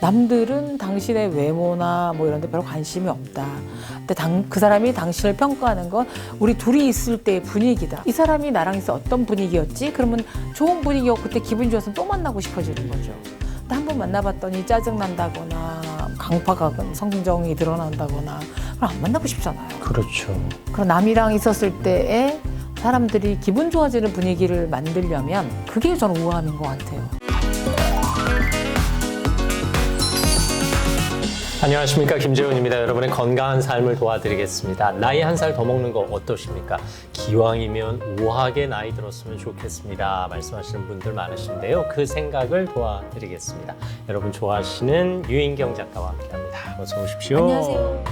남들은 당신의 외모나 뭐 이런 데 별로 관심이 없다. 근데 그 사람이 당신을 평가하는 건 우리 둘이 있을 때의 분위기다. 이 사람이 나랑 있을 때 어떤 분위기였지? 그러면 좋은 분위기였고 그때 기분이 좋아서 또 만나고 싶어지는 거죠. 근데 한 번 만나봤더니 짜증난다거나 강파가 성정이 드러난다거나 그럼 안 만나고 싶잖아요. 그렇죠. 그럼 남이랑 있었을 때에 사람들이 기분 좋아지는 분위기를 만들려면 그게 저는 우아함인 것 같아요. 안녕하십니까, 김재훈입니다. 여러분의 건강한 삶을 도와드리겠습니다. 나이 한 살 더 먹는 거 어떠십니까? 기왕이면 우아하게 나이 들었으면 좋겠습니다 말씀하시는 분들 많으신데요. 그 생각을 도와드리겠습니다. 여러분 좋아하시는 유인경 작가와 함께합니다. 어서 오십시오. 안녕하세요.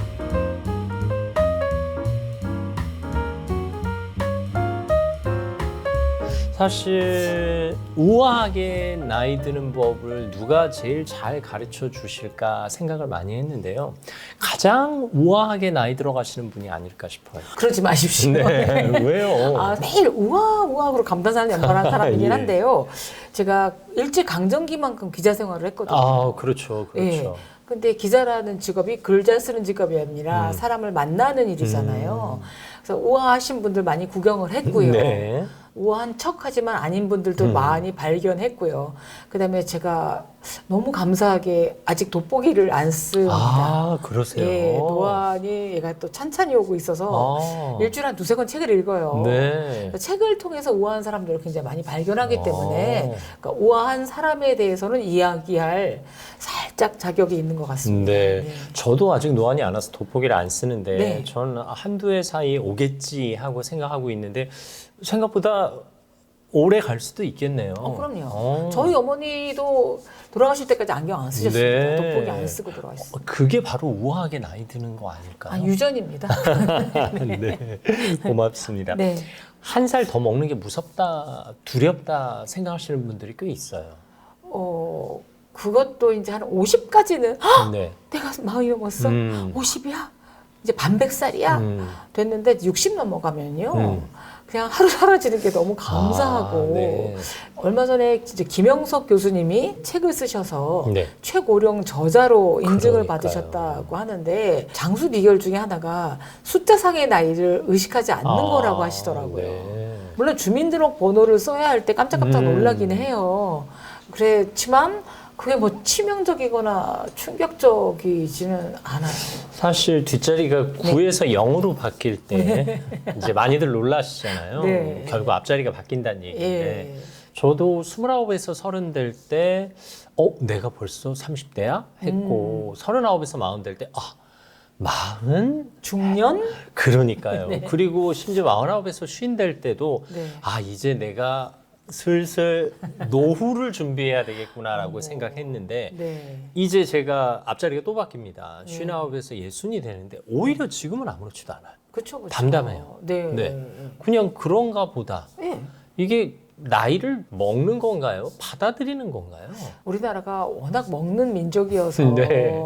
사실 우아하게 나이 드는 법을 누가 제일 잘 가르쳐 주실까 생각을 많이 했는데요. 가장 우아하게 나이 들어가시는 분이 아닐까 싶어요. 그러지 마십시오. 네, 왜요? 매일 우아하고 감탄사를 연발한 사람이긴 한데요. 제가 일제강점기만큼 기자 생활을 했거든요. 그렇죠. 예. 근데 기자라는 직업이 글 잘 쓰는 직업이 아니라 사람을 만나는 일이잖아요. 그래서 우아하신 분들 많이 구경을 했고요. 네. 우아한 척하지만 아닌 분들도 많이 발견했고요. 그다음에 제가 너무 감사하게 아직 돋보기를 안 씁니다. 아, 그러세요? 예, 노안이 얘가 또 찬찬히 오고 있어서 일주일에 한 두세 권 책을 읽어요. 네. 책을 통해서 우아한 사람들을 굉장히 많이 발견하기 때문에 그러니까 우아한 사람에 대해서는 이야기할 살짝 자격이 있는 것 같습니다. 네. 네. 저도 아직 노안이 안 와서 돋보기를 안 쓰는데 네. 저는 한두 해 사이에 오겠지 하고 생각하고 있는데 생각보다 오래 갈 수도 있겠네요. 그럼요. 저희 어머니도 돌아가실 때까지 안경 안 쓰셨습니다. 네. 돋보기 안 쓰고 돌아가셨어요. 그게 바로 우아하게 나이 드는 거 아닐까요? 유전입니다. 네. 고맙습니다. 네. 한 살 더 먹는 게 무섭다, 두렵다 생각하시는 분들이 꽤 있어요. 그것도 이제 한 50까지는 네. 내가 마흔이 넘었어? 50이야? 이제 반백살이야? 음. 됐는데 60 넘어가면요. 그냥 하루 사라지는 게 너무 감사하고 네. 얼마 전에 이제 김영석 교수님이 책을 쓰셔서 네. 최고령 저자로 인증을 그러니까요. 받으셨다고 하는데 장수 비결 중에 하나가 숫자상의 나이를 의식하지 않는 거라고 하시더라고요. 네. 물론 주민등록번호를 써야 할 때 깜짝깜짝 놀라긴 해요. 그렇지만 그게 뭐 치명적이거나 충격적이지는 않아요. 사실 뒷자리가 9에서 0으로 바뀔 때 이제 많이들 놀라시잖아요. 네. 결국 앞자리가 바뀐다는 얘기인데 예. 저도 29에서 30 될 때 내가 벌써 30대야? 했고 39에서 40 될 때 40? 중년? 그러니까요. 네. 그리고 심지어 49에서 50 될 때도 네. 이제 내가 슬슬 노후를 준비해야 되겠구나라고 생각했는데 네. 이제 제가 앞자리가 또 바뀝니다. 59에서 60이 되는데 오히려 지금은 아무렇지도 않아요. 그쵸. 담담해요. 네. 네. 그냥 그런가 보다. 네. 이게 나이를 먹는 건가요? 받아들이는 건가요? 우리나라가 워낙 먹는 민족이어서 네.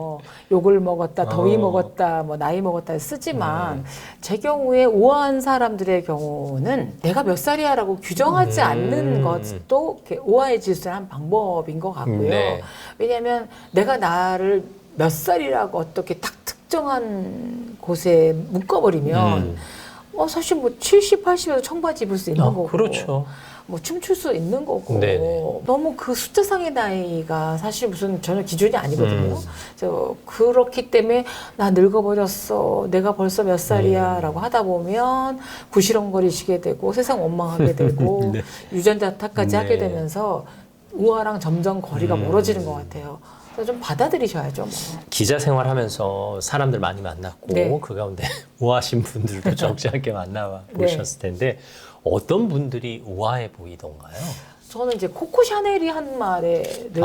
욕을 먹었다, 더위 먹었다, 뭐 나이 먹었다 쓰지만 제 경우에 우아한 사람들의 경우는 내가 몇 살이야라고 규정하지 않는 것도 이렇게 우아해질 수 있는 한 방법인 것 같고요. 네. 왜냐하면 내가 나를 몇 살이라고 어떻게 딱 특정한 곳에 묶어버리면 사실 뭐 70, 80에도 청바지 입을 수 있는 거고. 그렇죠. 뭐 춤출 수 있는 거고. 네네. 너무 그 숫자상의 나이가 사실 무슨 전혀 기준이 아니거든요. 그렇기 때문에 나 늙어버렸어, 내가 벌써 몇 살이야 라고 하다 보면 구시렁거리시게 되고 세상 원망하게 되고 네. 유전자 탓까지 네. 하게 되면서 우아랑 점점 거리가 멀어지는 것 같아요. 그래서 좀 받아들이셔야죠. 뭐. 기자 생활하면서 사람들 많이 만났고 네. 그 가운데 우아하신 분들도 적지 않게 만나보셨을 텐데 어떤 분들이 우아해 보이던가요? 저는 이제 코코 샤넬이 한 말에 늘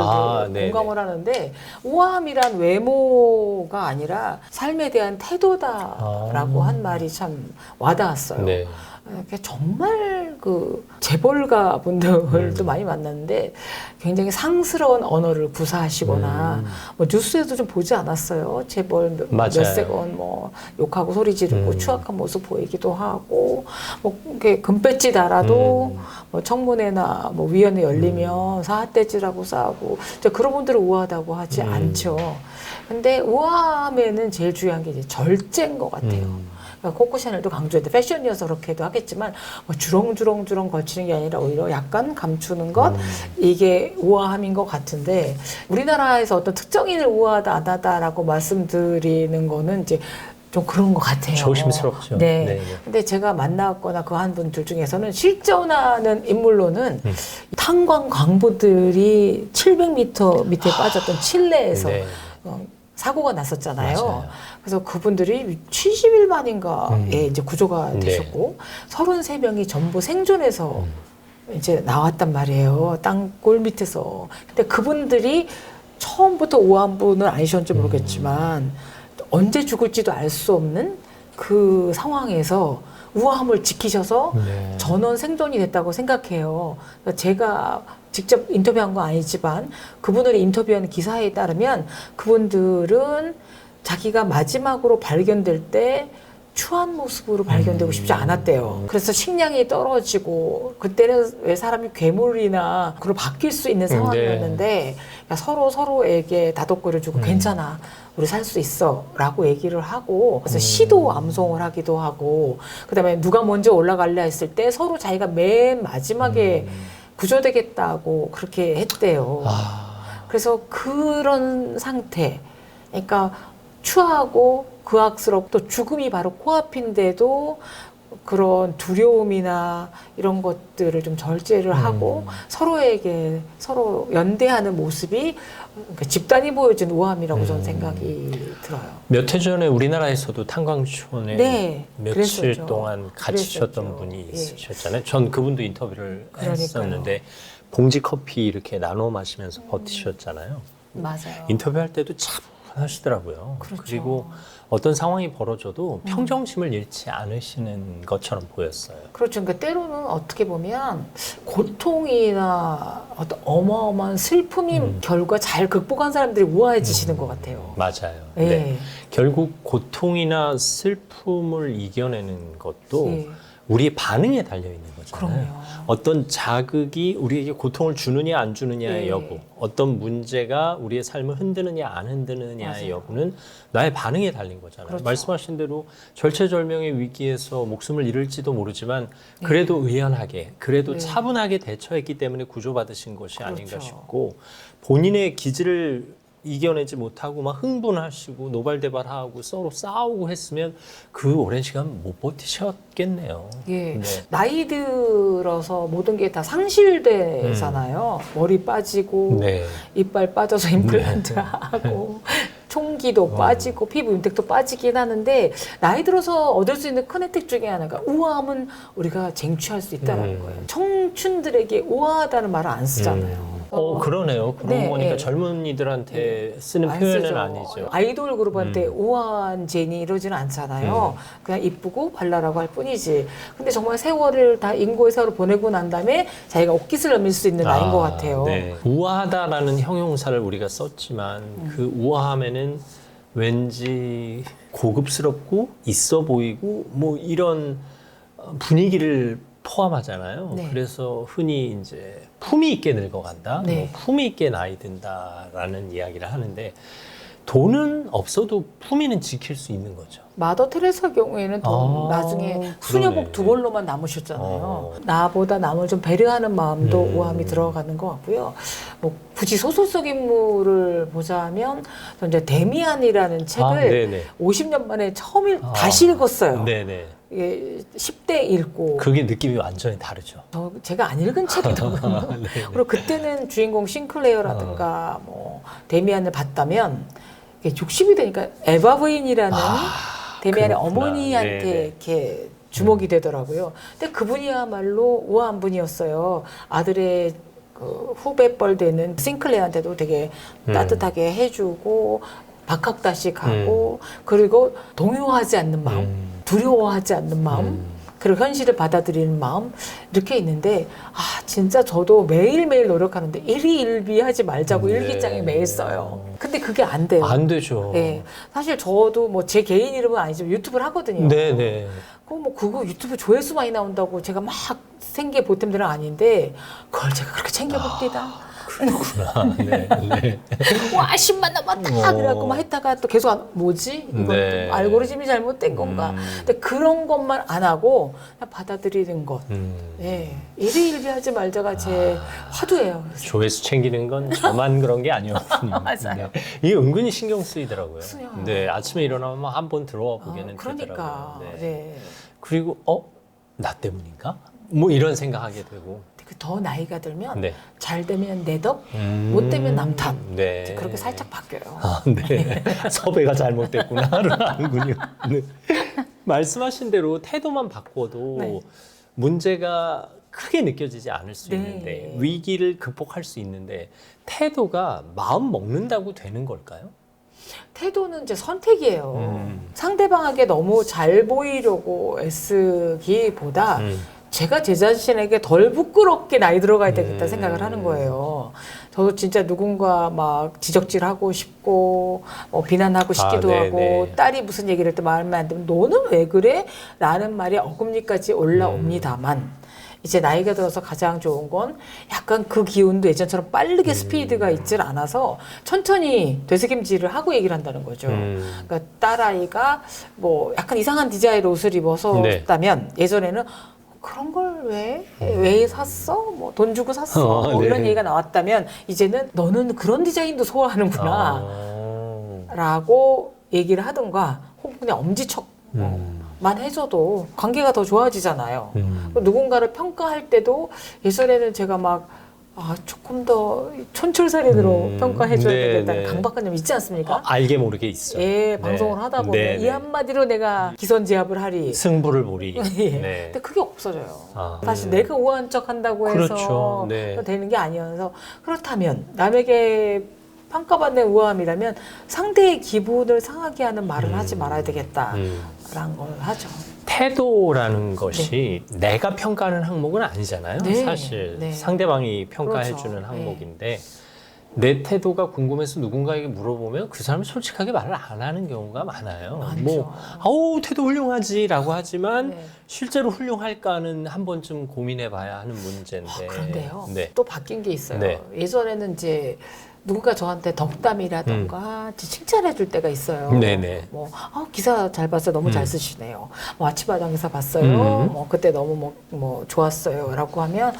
네네. 공감을 하는데 우아함이란 외모가 아니라 삶에 대한 태도다라고 한 말이 참 와닿았어요. 네. 정말 그 재벌가 분들도 많이 만났는데 굉장히 상스러운 언어를 구사하시거나 뭐 뉴스에도 좀 보지 않았어요. 재벌 몇 세건 뭐 욕하고 소리 지르고 추악한 모습 보이기도 하고 뭐 이렇게 금배지 달아도 뭐 청문회나 뭐 위원회 열리면 사활대지라고 싸우고 그런 분들은 우아하다고 하지 않죠. 근데 우아함에는 제일 중요한 게 이제 절제인 것 같아요. 그러니까 코코 샤넬도 강조했는데 패션이어서 그렇게도 하겠지만 뭐 주렁주렁 걸치는 게 아니라 오히려 약간 감추는 것 이게 우아함인 것 같은데 우리나라에서 어떤 특정인을 우아하다 안 하다라고 말씀드리는 거는 이제 좀 그런 것 같아요. 조심스럽죠. 네. 네. 근데 제가 만났거나 그 한 분들 중에서는 실존하는 인물로는 탄광 광부들이 700m 밑에 빠졌던 칠레에서 네. 사고가 났었잖아요. 맞아요. 그래서 그분들이 70일 만인가에 이제 구조가 되셨고 33명이 전부 생존해서 이제 나왔단 말이에요. 땅굴 밑에서. 근데 그분들이 처음부터 우아한 분은 아니셨는지 모르겠지만 언제 죽을지도 알 수 없는 그 상황에서 우아함을 지키셔서 전원 생존이 됐다고 생각해요. 그러니까 제가 직접 인터뷰한 건 아니지만 그분들이 인터뷰한 기사에 따르면 그분들은 자기가 마지막으로 발견될 때 추한 모습으로 발견되고 싶지 않았대요. 그래서 식량이 떨어지고 그때는 왜 사람이 괴물이나 그로 바뀔 수 있는 상황이었는데 서로 서로에게 다독거려 주고 괜찮아. 우리 살 수 있어 라고 얘기를 하고 그래서 시도 암송을 하기도 하고 그다음에 누가 먼저 올라갈래 했을 때 서로 자기가 맨 마지막에 구조되겠다고 그렇게 했대요. 그래서 그런 상태 그러니까 추하고 그악스럽고 또 죽음이 바로 코앞인데도 그런 두려움이나 이런 것들을 좀 절제를 하고 서로에게 서로 연대하는 모습이 집단이 보여준 우아함이라고 저는 생각이 들어요. 몇 해 전에 우리나라에서도 탄광촌에 며칠 그랬었죠. 동안 갇히셨던 그랬었죠. 분이 있으셨잖아요. 전 그분도 인터뷰를 그러니까요. 했었는데 봉지 커피 이렇게 나눠 마시면서 버티셨잖아요. 맞아요. 인터뷰할 때도 차분하시더라고요. 그렇죠. 그리고 어떤 상황이 벌어져도 평정심을 잃지 않으시는 것처럼 보였어요. 그렇죠. 그러니까 때로는 어떻게 보면 고통이나 어떤 어마어마한 슬픔이 결과 잘 극복한 사람들이 우아해지시는 것 같아요. 맞아요. 네. 네. 결국 고통이나 슬픔을 이겨내는 것도 우리의 반응에 달려 있는 거잖아요. 그럼요. 어떤 자극이 우리에게 고통을 주느냐 안 주느냐의 여부, 어떤 문제가 우리의 삶을 흔드느냐 안 흔드느냐의 맞아요. 여부는 나의 반응에 달린 거잖아요. 그렇죠. 말씀하신 대로 절체절명의 위기에서 목숨을 잃을지도 모르지만 그래도 의연하게, 그래도 차분하게 대처했기 때문에 구조받으신 것이 아닌가 싶고 본인의 기질을 이겨내지 못하고 막 흥분하시고 노발대발하고 서로 싸우고 했으면 그 오랜 시간 못 버티셨겠네요. 예. 나이 들어서 모든 게 다 상실되잖아요. 머리 빠지고 이빨 빠져서 임플란트 하고 총기도 빠지고 피부 윤택도 빠지긴 하는데 나이 들어서 얻을 수 있는 큰 혜택 중에 하나가 우아함은 우리가 쟁취할 수 있다는 거예요. 청춘들에게 우아하다는 말을 안 쓰잖아요. 그러네요. 그러고 보니까 젊은이들한테 쓰는 표현은 쓰죠. 아니죠. 아이돌 그룹한테 우아한 제니 이러지는 않잖아요. 그냥 이쁘고 발랄하고 할 뿐이지. 근데 정말 세월을 다 인고의 세월을 보내고 난 다음에 자기가 옷깃을 넘길 수 있는 나이인 것 같아요. 우아하다라는 형용사를 우리가 썼지만 그 우아함에는 왠지 고급스럽고 있어 보이고 뭐 이런 분위기를 포함하잖아요. 그래서 흔히 이제 품위 있게 늙어간다, 뭐 품위 있게 나이 든다라는 이야기를 하는데 돈은 없어도 품위는 지킬 수 있는 거죠. 마더 테레사 경우에는 또 나중에 수녀복 두 벌로만 남으셨잖아요. 나보다 남을 좀 배려하는 마음도 우아함이 들어가는 것 같고요. 뭐 굳이 소설 속 인물을 보자면 이제 데미안이라는 책을 50년 만에 처음 다시 읽었어요. 이게 10대 읽고 그게 느낌이 완전히 다르죠. 제가 안 읽은 책이더군요. 그리고 그때는 주인공 싱클레어라든가 뭐 데미안을 봤다면 60이 되니까 에바 부인이라는 데미안의 어머니한테 이렇게 주목이 되더라고요. 근데 그분이야말로 우아한 분이었어요. 아들의 그 후배뻘 되는 싱클레어한테도 되게 따뜻하게 해주고 박학다식하고 그리고 동요하지 않는 마음, 두려워하지 않는 마음 그리고 현실을 받아들이는 마음 이렇게 있는데 진짜 저도 매일매일 노력하는데 일희일비하지 말자고 네. 일기장에 매일 써요. 근데 그게 안 돼요. 안 되죠. 네. 사실 저도 뭐 제 개인 이름은 아니지만 유튜브를 하거든요. 네네. 그거 유튜브 조회수 많이 나온다고 제가 막 생계 보탬들은 아닌데 그걸 제가 그렇게 챙겨봅니다. 그렇구나. 네. 네. 와 10만 남았다 그래갖고 막 했다가 또 계속 뭐지? 이건 네. 또 알고리즘이 잘못된 건가? 근데 그런 것만 안 하고 그냥 받아들이는 것. 네. 일희일비하지 말자가 제 화두예요. 조회수 챙기는 건 저만 그런 게 아니었군요. 맞아요. 네. 이게 은근히 신경 쓰이더라고요. 쓰여요. 네, 아침에 일어나면 한번 들어와 보게는 그러니까. 되더라고요. 네. 네. 그리고 나 때문인가? 뭐 이런 생각하게 되고. 더 나이가 들면 네. 잘 되면 내 덕, 못 되면 남 탓. 네. 그렇게 살짝 바뀌어요. 네. 섭외가 잘못됐구나를 아는군요. 네. 말씀하신 대로 태도만 바꿔도 네. 문제가 크게 느껴지지 않을 수 네. 있는데 위기를 극복할 수 있는데 태도가 마음 먹는다고 되는 걸까요? 태도는 이제 선택이에요. 상대방에게 너무 잘 보이려고 애쓰기보다 제가 제 자신에게 덜 부끄럽게 나이 들어가야 되겠다 생각을 하는 거예요. 저도 진짜 누군가 막 지적질하고 싶고 비난하고 싶기도 하고 딸이 무슨 얘기를 할 때 마음에 안 들면 너는 왜 그래? 라는 말이 어금니까지 올라옵니다만 이제 나이가 들어서 가장 좋은 건 약간 그 기운도 예전처럼 빠르게 스피드가 있질 않아서 천천히 되새김질을 하고 얘기를 한다는 거죠. 그러니까 딸아이가 뭐 약간 이상한 디자인 옷을 입었다면 예전에는 그런 걸 왜 샀어? 뭐 돈 주고 샀어? 뭐 이런 얘기가 나왔다면 이제는 너는 그런 디자인도 소화하는구나 라고 얘기를 하던가 혹은 그냥 엄지척만 해줘도 관계가 더 좋아지잖아요. 누군가를 평가할 때도 예전에는 제가 막 조금 더 촌철살인으로 평가해줘야 되겠다는 강박관념 있지 않습니까? 알게 모르게 있어요. 예, 방송을 하다 보면 이 한마디로 내가 기선제압을 하리. 승부를 보리. 예. 네. 근데 그게 없어져요. 사실 내가 우아한 척 한다고 해서 그렇죠. 네. 되는 게 아니어서 그렇다면 남에게 평가받는 우아함이라면 상대의 기분을 상하게 하는 말을 하지 말아야 되겠다라는 걸 하죠. 태도라는 것이 내가 평가하는 항목은 아니잖아요. 네, 사실 네. 상대방이 평가해주는 그렇죠. 항목인데 내 태도가 궁금해서 누군가에게 물어보면 그 사람이 솔직하게 말을 안 하는 경우가 많아요. 많죠. 뭐 아우 태도 훌륭하지라고 하지만 네. 실제로 훌륭할까는 한 번쯤 고민해봐야 하는 문제인데. 그런데요. 네. 또 바뀐 게 있어요. 네. 예전에는 이제 누군가 저한테 덕담이라던가 칭찬해 줄 때가 있어요. 네네. 뭐 기사 잘 봤어요. 너무 잘 쓰시네요. 뭐 아침마당 기사 봤어요. 뭐 그때 너무 뭐 좋았어요라고 하면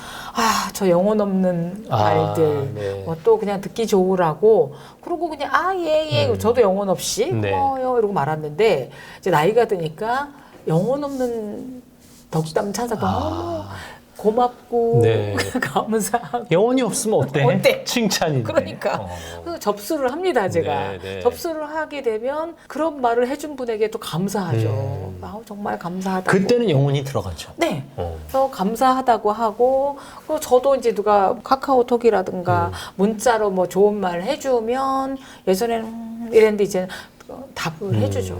저 영혼 없는 말들 네. 뭐 또 그냥 듣기 좋으라고 그러고 그냥 예. 저도 영혼 없이 네. 고마워요 이러고 말았는데 이제 나이가 드니까 영혼 없는 덕담 찬사 너무 고맙고 네. 감사하고 영혼이 없으면 어때? 어때? 칭찬인데. 그러니까 그래서 접수를 합니다 제가. 네, 네. 접수를 하게 되면 그런 말을 해준 분에게 또 감사하죠. 정말 감사하다고. 그때는 영혼이 들어가죠. 네. 그래서 감사하다고 하고 그리고 저도 이제 누가 카카오톡이라든가 문자로 뭐 좋은 말 해주면 예전에는 이랬는데 이제는 답을 해주죠.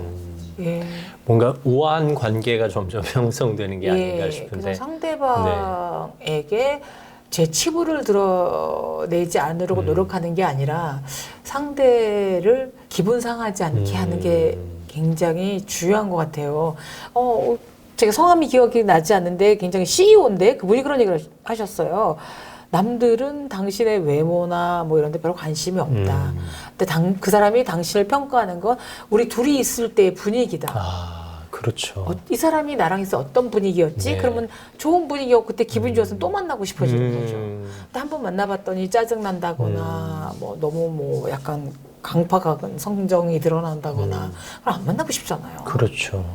예. 뭔가 우아한 관계가 점점 형성되는 게 아닌가 싶은데. 그래서 상대방에게 제 치부를 드러내지 않으려고 노력하는 게 아니라 상대를 기분 상하지 않게 하는 게 굉장히 중요한 것 같아요. 제가 성함이 기억이 나지 않는데 굉장히 CEO인데 그분이 그런 얘기를 하셨어요. 남들은 당신의 외모나 뭐 이런 데 별로 관심이 없다. 근데 그 사람이 당신을 평가하는 건 우리 둘이 있을 때의 분위기다. 그렇죠. 이 사람이 나랑 있어 어떤 분위기였지? 네. 그러면 좋은 분위기였고 그때 기분이 좋았으면 또 만나고 싶어지는 거죠. 근데 한 번 만나봤더니 짜증난다거나 뭐 너무 뭐 약간 강팍한 성정이 드러난다거나 그럼 안 만나고 싶잖아요. 그렇죠.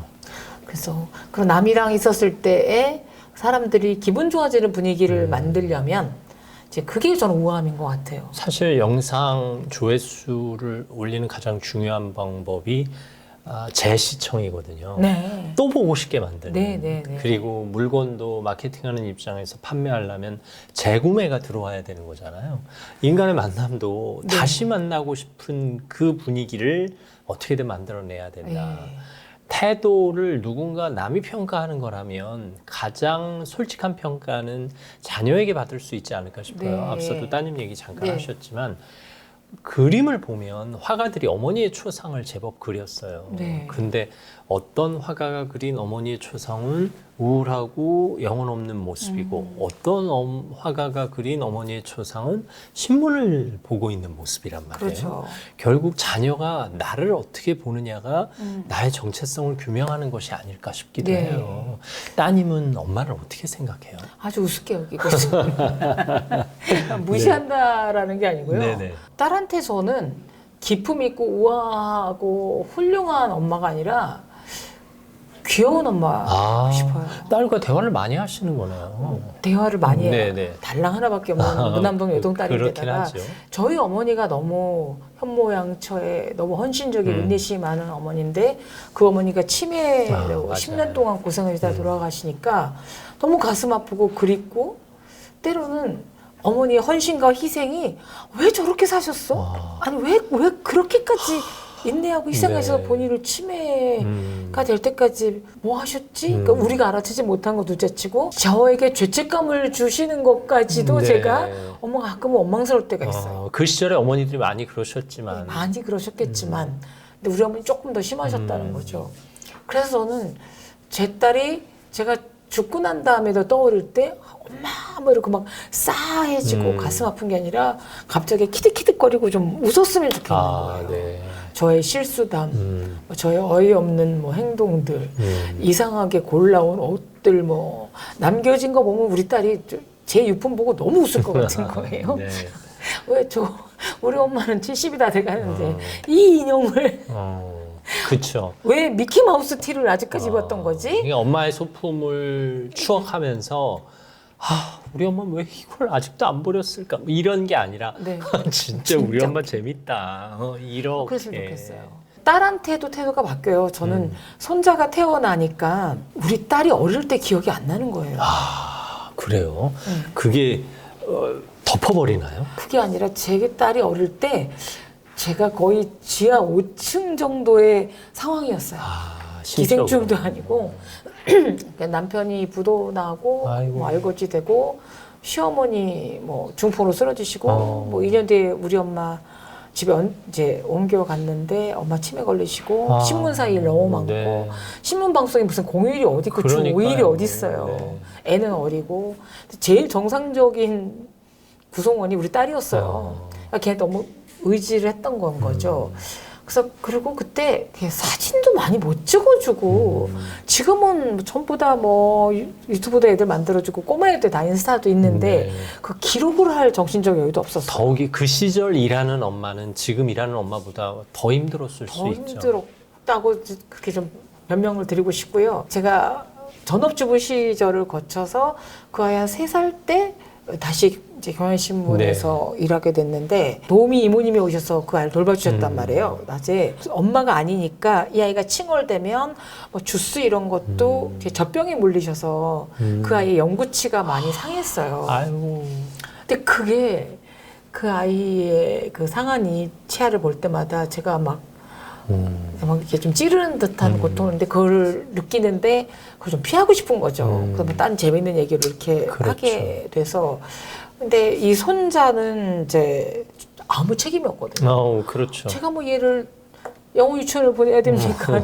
그래서 그런 남이랑 있었을 때에 사람들이 기분 좋아지는 분위기를 만들려면 이제 그게 저는 우아함인 것 같아요. 사실 영상 조회수를 올리는 가장 중요한 방법이 재시청이거든요. 네. 또 보고 싶게 만드는. 네. 그리고 물건도 마케팅하는 입장에서 판매하려면 재구매가 들어와야 되는 거잖아요. 인간의 만남도 다시 만나고 싶은 그 분위기를 어떻게든 만들어내야 된다. 네. 태도를 누군가 남이 평가하는 거라면 가장 솔직한 평가는 자녀에게 받을 수 있지 않을까 싶어요. 네. 앞서도 따님 얘기 잠깐 네. 하셨지만 그림을 보면 화가들이 어머니의 초상을 제법 그렸어요. 네. 근데 어떤 화가가 그린 어머니의 초상은 우울하고 영혼 없는 모습이고 어떤 화가가 그린 어머니의 초상은 신문을 보고 있는 모습이란 말이에요. 그렇죠. 결국 자녀가 나를 어떻게 보느냐가 나의 정체성을 규명하는 것이 아닐까 싶기도 네. 해요. 따님은 엄마를 어떻게 생각해요? 아주 우습게 여기고 있습니다. 무시한다라는 게 아니고요. 네네. 딸한테 저는 기품 있고 우아하고 훌륭한 엄마가 아니라 귀여운 엄마 싶어요. 딸과 대화를 많이 하시는 거네요. 대화를 많이 해요. 네네. 달랑 하나밖에 없는 무남동 그렇긴 외동딸인데다가 하죠. 저희 어머니가 너무 현모양처에 너무 헌신적인 인내심이 많은 어머니인데 그 어머니가 치매로 맞아요. 10년 동안 고생하시다 돌아가시니까 너무 가슴 아프고 그립고 때로는 어머니의 헌신과 희생이 왜 저렇게 사셨어? 아니 왜 그렇게까지 인내하고 희생해서 네. 본인을 치매가 될 때까지 뭐 하셨지? 그러니까 우리가 알아채지 못한 거 둘째치고 저에게 죄책감을 주시는 것까지도 네. 제가 엄마가 가끔은 원망스러울 때가 있어요. 그 시절에 어머니들이 많이 그러셨지만 많이 그러셨겠지만 근데 우리 어머니 조금 더 심하셨다는 거죠. 그래서 저는 제 딸이 제가 죽고 난 다음에도 떠오를 때 엄마 뭐 이렇게 막 싸해지고 가슴 아픈 게 아니라 갑자기 키득키득거리고 좀 웃었으면 좋겠는 거예요. 네. 저의 실수담, 저의 어이없는 뭐 행동들, 이상하게 골라온 옷들 뭐 남겨진 거 보면 우리 딸이 제 유품 보고 너무 웃을 것 같은 거예요. 네. 왜 우리 엄마는 70이 다 돼가는데 이 인형을 그렇죠. 왜 미키마우스 티를 아직까지 입었던 거지? 이게 엄마의 소품을 추억하면서 우리 엄마는 왜 이걸 아직도 안 버렸을까? 뭐 이런 게 아니라 네. 진짜 우리 엄마 재밌다. 이렇게. 그랬으면 좋겠어요. 딸한테도 태도가 바뀌어요. 저는 손자가 태어나니까 우리 딸이 어릴 때 기억이 안 나는 거예요. 그래요? 그게 덮어버리나요? 그게 아니라 제 딸이 어릴 때 제가 거의 지하 5층 정도의 상황이었어요. 기생충도 아니고 그러니까 남편이 부도 나고 뭐 알거지 되고 시어머니 뭐 중풍으로 쓰러지시고 뭐 2년 뒤에 우리 엄마 집에 이제 옮겨갔는데 엄마 치매 걸리시고 신문사 일 너무 많고 네. 신문 방송에 무슨 공휴일이 어디 있고 주 5일이 어디 있어요. 네. 애는 어리고 제일 정상적인 구성원이 우리 딸이었어요. 그러니까 걔 너무 의지를 했던 건 거죠. 그래서 그리고 그때 사진도 많이 못 찍어주고 지금은 전부 다 뭐 유튜브도 애들 만들어주고 꼬마 애들 다 인스타도 있는데 그 기록을 할 정신적 여유도 없었어요. 더욱이 그 시절 일하는 엄마는 지금 일하는 엄마보다 더 힘들었을 수 더 있죠. 힘들었다고 그렇게 좀 변명을 드리고 싶고요. 제가 전업주부 시절을 거쳐서 그 아이 한 3살 때 다시 이제 경향신문에서 일하게 됐는데 도우미 이모님이 오셔서 그 아이를 돌봐주셨단 말이에요. 낮에 엄마가 아니니까 이 아이가 칭얼대면 뭐 주스 이런 것도 젖병에 물리셔서 그 아이의 영구치가 많이 상했어요. 아이고. 근데 그게 그 아이의 그 상한 치아를 볼 때마다 제가 막 이렇게 좀 찌르는 듯한 고통인데 그걸 느끼는데 그걸 좀 피하고 싶은 거죠. 그러면 딴 재밌는 얘기를 이렇게 그렇죠. 하게 돼서 근데 이 손자는 이제 아무 책임이 없거든요. 그렇죠. 제가 뭐 얘를 영어 유치원을 보내야 됩니까?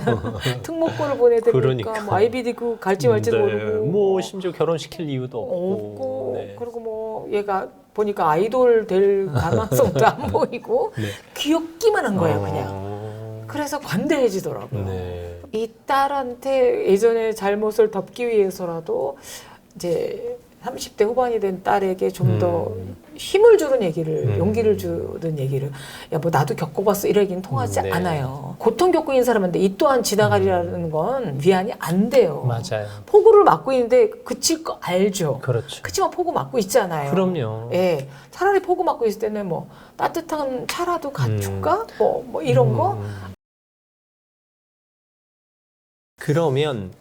특목고를 보내야 됩니까? 그러니까. 뭐 아이비리그 갈지 말지도 모르고 뭐 심지어 결혼시킬 이유도 없고 네. 그리고 뭐 얘가 보니까 아이돌 될 가능성도 안 보이고 네. 귀엽기만 한 거예요 그냥. 그래서 관대해지더라고요. 네. 이 딸한테 예전의 잘못을 덮기 위해서라도 이제 30대 후반이 된 딸에게 좀 더 힘을 주는 얘기를, 용기를 주는 얘기를, 야, 뭐 나도 겪어봤어. 이러긴 통하지 네. 않아요. 고통 겪고 있는 사람한테 이 또한 지나가리라는 건 위안이 안 돼요. 맞아요. 폭우를 맞고 있는데 그칠 거 알죠. 그렇죠. 그치만 폭우 맞고 있잖아요. 그럼요. 예. 차라리 폭우 맞고 있을 때는 뭐 따뜻한 차라도 갖출까? 뭐 이런 거? 그러면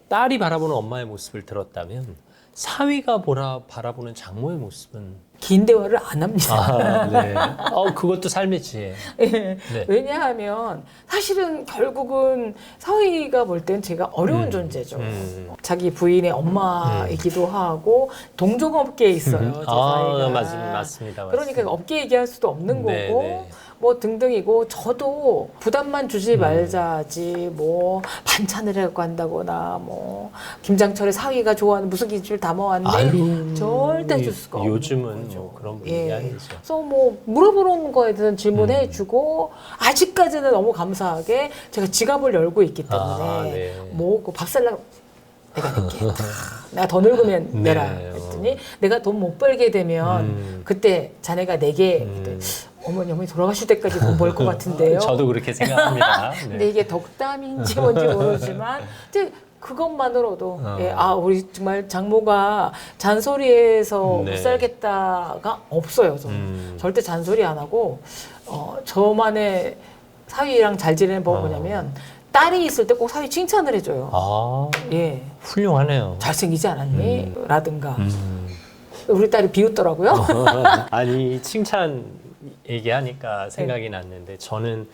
딸이 바라보는 엄마의 모습을 들었다면 사위가 바라보는 장모의 모습은 긴 대화를 안 합니다. 네. 그것도 삶의 지혜. 네. 왜냐하면 사실은 결국은 사위가 볼 땐 제가 어려운 존재죠. 자기 부인의 엄마이기도 하고 동종업계에 있어요. 제 사위가. 맞습니다. 그러니까 업계 얘기할 수도 없는 네, 거고 네. 뭐 등등이고 저도 부담만 주지 말자지 뭐 반찬을 해갖고 한다거나 뭐 김장철에 사위가 좋아하는 무슨 김치를 담아왔는데 절대 해줄 수가 없는 요즘은 거죠. 뭐 그런 분위기 아니죠. 그래서 뭐 물어보는 거에 대해서 질문해주고 아직까지는 너무 감사하게 제가 지갑을 열고 있기 때문에 네. 뭐 그 밥 살라 내가 낼게. 내가 더 늙으면 내라 했더니 내가 돈 못 벌게 되면 그때 자네가 내게 어머니 돌아가실 때까지 돈 벌 것 같은데요. 저도 그렇게 생각합니다. 네. 근데 이게 덕담인지 뭔지 모르지만 이제 그것만으로도 우리 정말 장모가 잔소리해서 네. 못 살겠다가 없어요. 저는 절대 잔소리 안 하고 저만의 사위랑 잘 지내는 법은 뭐냐면 딸이 있을 때 꼭 사위 칭찬을 해줘요. 예, 훌륭하네요. 잘생기지 않았니? 라든가 우리 딸이 비웃더라고요. 아니 칭찬 얘기하니까 생각이 났는데 저는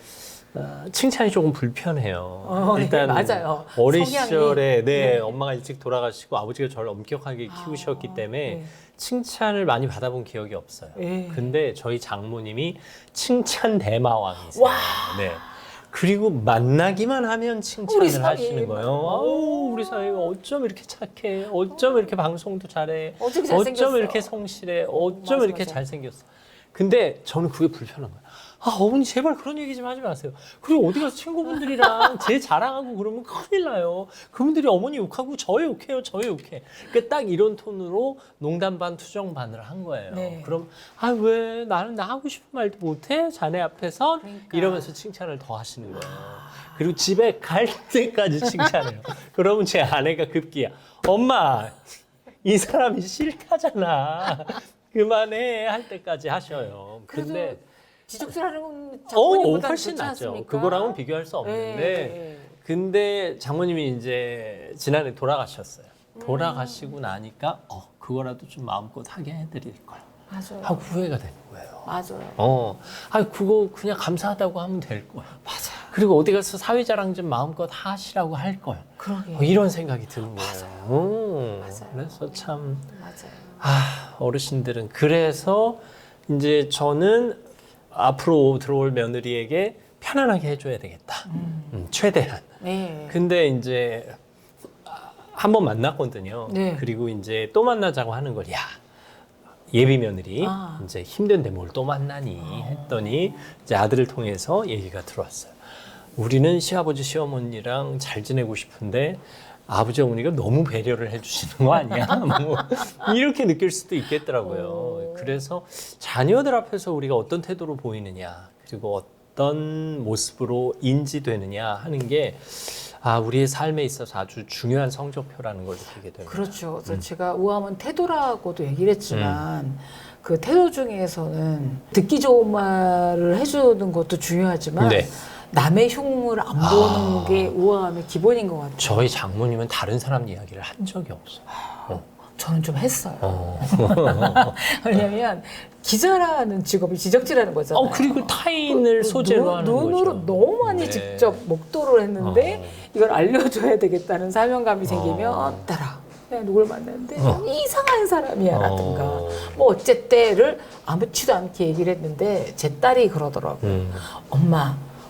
칭찬이 조금 불편해요. 일단 맞아요. 어린 성향이. 시절에 엄마가 일찍 돌아가시고 아버지가 저를 엄격하게 키우셨기 때문에 네. 칭찬을 많이 받아본 기억이 없어요. 네. 근데 저희 장모님이 칭찬 대마왕이세요. 와. 네. 그리고 만나기만 하면 우리 칭찬을 사위. 하시는 거예요. 아우, 우리 사위가 어쩜 이렇게 착해, 어쩜 이렇게 방송도 잘해, 어쩜 잘생겼어. 이렇게 성실해, 어쩜 맞아, 이렇게 맞아. 잘생겼어. 근데 저는 그게 불편한 거예요. 어머니 제발 그런 얘기 좀 하지 마세요. 그리고 어디 가서 친구분들이랑 제 자랑하고 그러면 큰일 나요. 그분들이 어머니 욕하고 저 욕해요, 저 욕해. 그러니까 딱 이런 톤으로 농담 반 투정 반을 한 거예요. 네. 그럼 왜 나는 나 하고 싶은 말도 못해? 자네 앞에서 그러니까. 이러면서 칭찬을 더 하시는 거예요. 그리고 집에 갈 때까지 칭찬해요. 그러면 제 아내가 급기야. 엄마 이 사람이 싫다잖아. 그만해 할 때까지 하셔요. 근데 지적질하는 건 장모님보다 훨씬 좋지 낫죠. 않습니까? 그거랑은 비교할 수 없는데 네. 근데 장모님이 이제 지난해 돌아가셨어요. 돌아가시고 나니까 그거라도 좀 마음껏 하게 해드릴 걸 맞아요. 하고 후회가 되는 거예요. 맞아요. 그거 그냥 감사하다고 하면 될 거예요. 맞아요. 그리고 어디 가서 사회자랑 좀 마음껏 하시라고 할 거예요. 그러게. 이런 생각이 드는 거예요. 맞아요. 그래서 참 맞아요. 어르신들은 그래서 이제 저는 앞으로 들어올 며느리에게 편안하게 해줘야 되겠다. 최대한. 네. 근데 이제 한 번 만났거든요. 네. 그리고 이제 또 만나자고 하는 걸, 예비 며느리 이제 힘든데 뭘 또 만나니 했더니 이제 아들을 통해서 얘기가 들어왔어요. 우리는 시아버지 시어머니랑 잘 지내고 싶은데 아버지 어머니가 너무 배려를 해주시는 거 아니야? 뭐 이렇게 느낄 수도 있겠더라고요. 그래서 자녀들 앞에서 우리가 어떤 태도로 보이느냐, 그리고 어떤 모습으로 인지되느냐 하는 게 우리의 삶에 있어서 아주 중요한 성적표라는 걸 느끼게 됩니다. 그렇죠. 그래서 제가 우아함은 태도라고도 얘기를 했지만 그 태도 중에서는 듣기 좋은 말을 해주는 것도 중요하지만 네. 남의 흉을 안 보는 게 우아함의 기본인 것 같아요. 저희 장모님은 다른 사람 이야기를 한 적이 없어요. 저는 좀 했어요. 왜냐면 기자라는 직업이 지적질하는 거잖아요. 그리고 타인을 소재로 하는 거죠. 눈으로 너무 많이 네. 직접 목도를 했는데 이걸 알려줘야 되겠다는 사명감이 생기면 따라 내가 누굴 만났는데 이상한 사람이야 라든가 뭐 어쨌든를 아무렇지도 않게 얘기를 했는데 제 딸이 그러더라고요.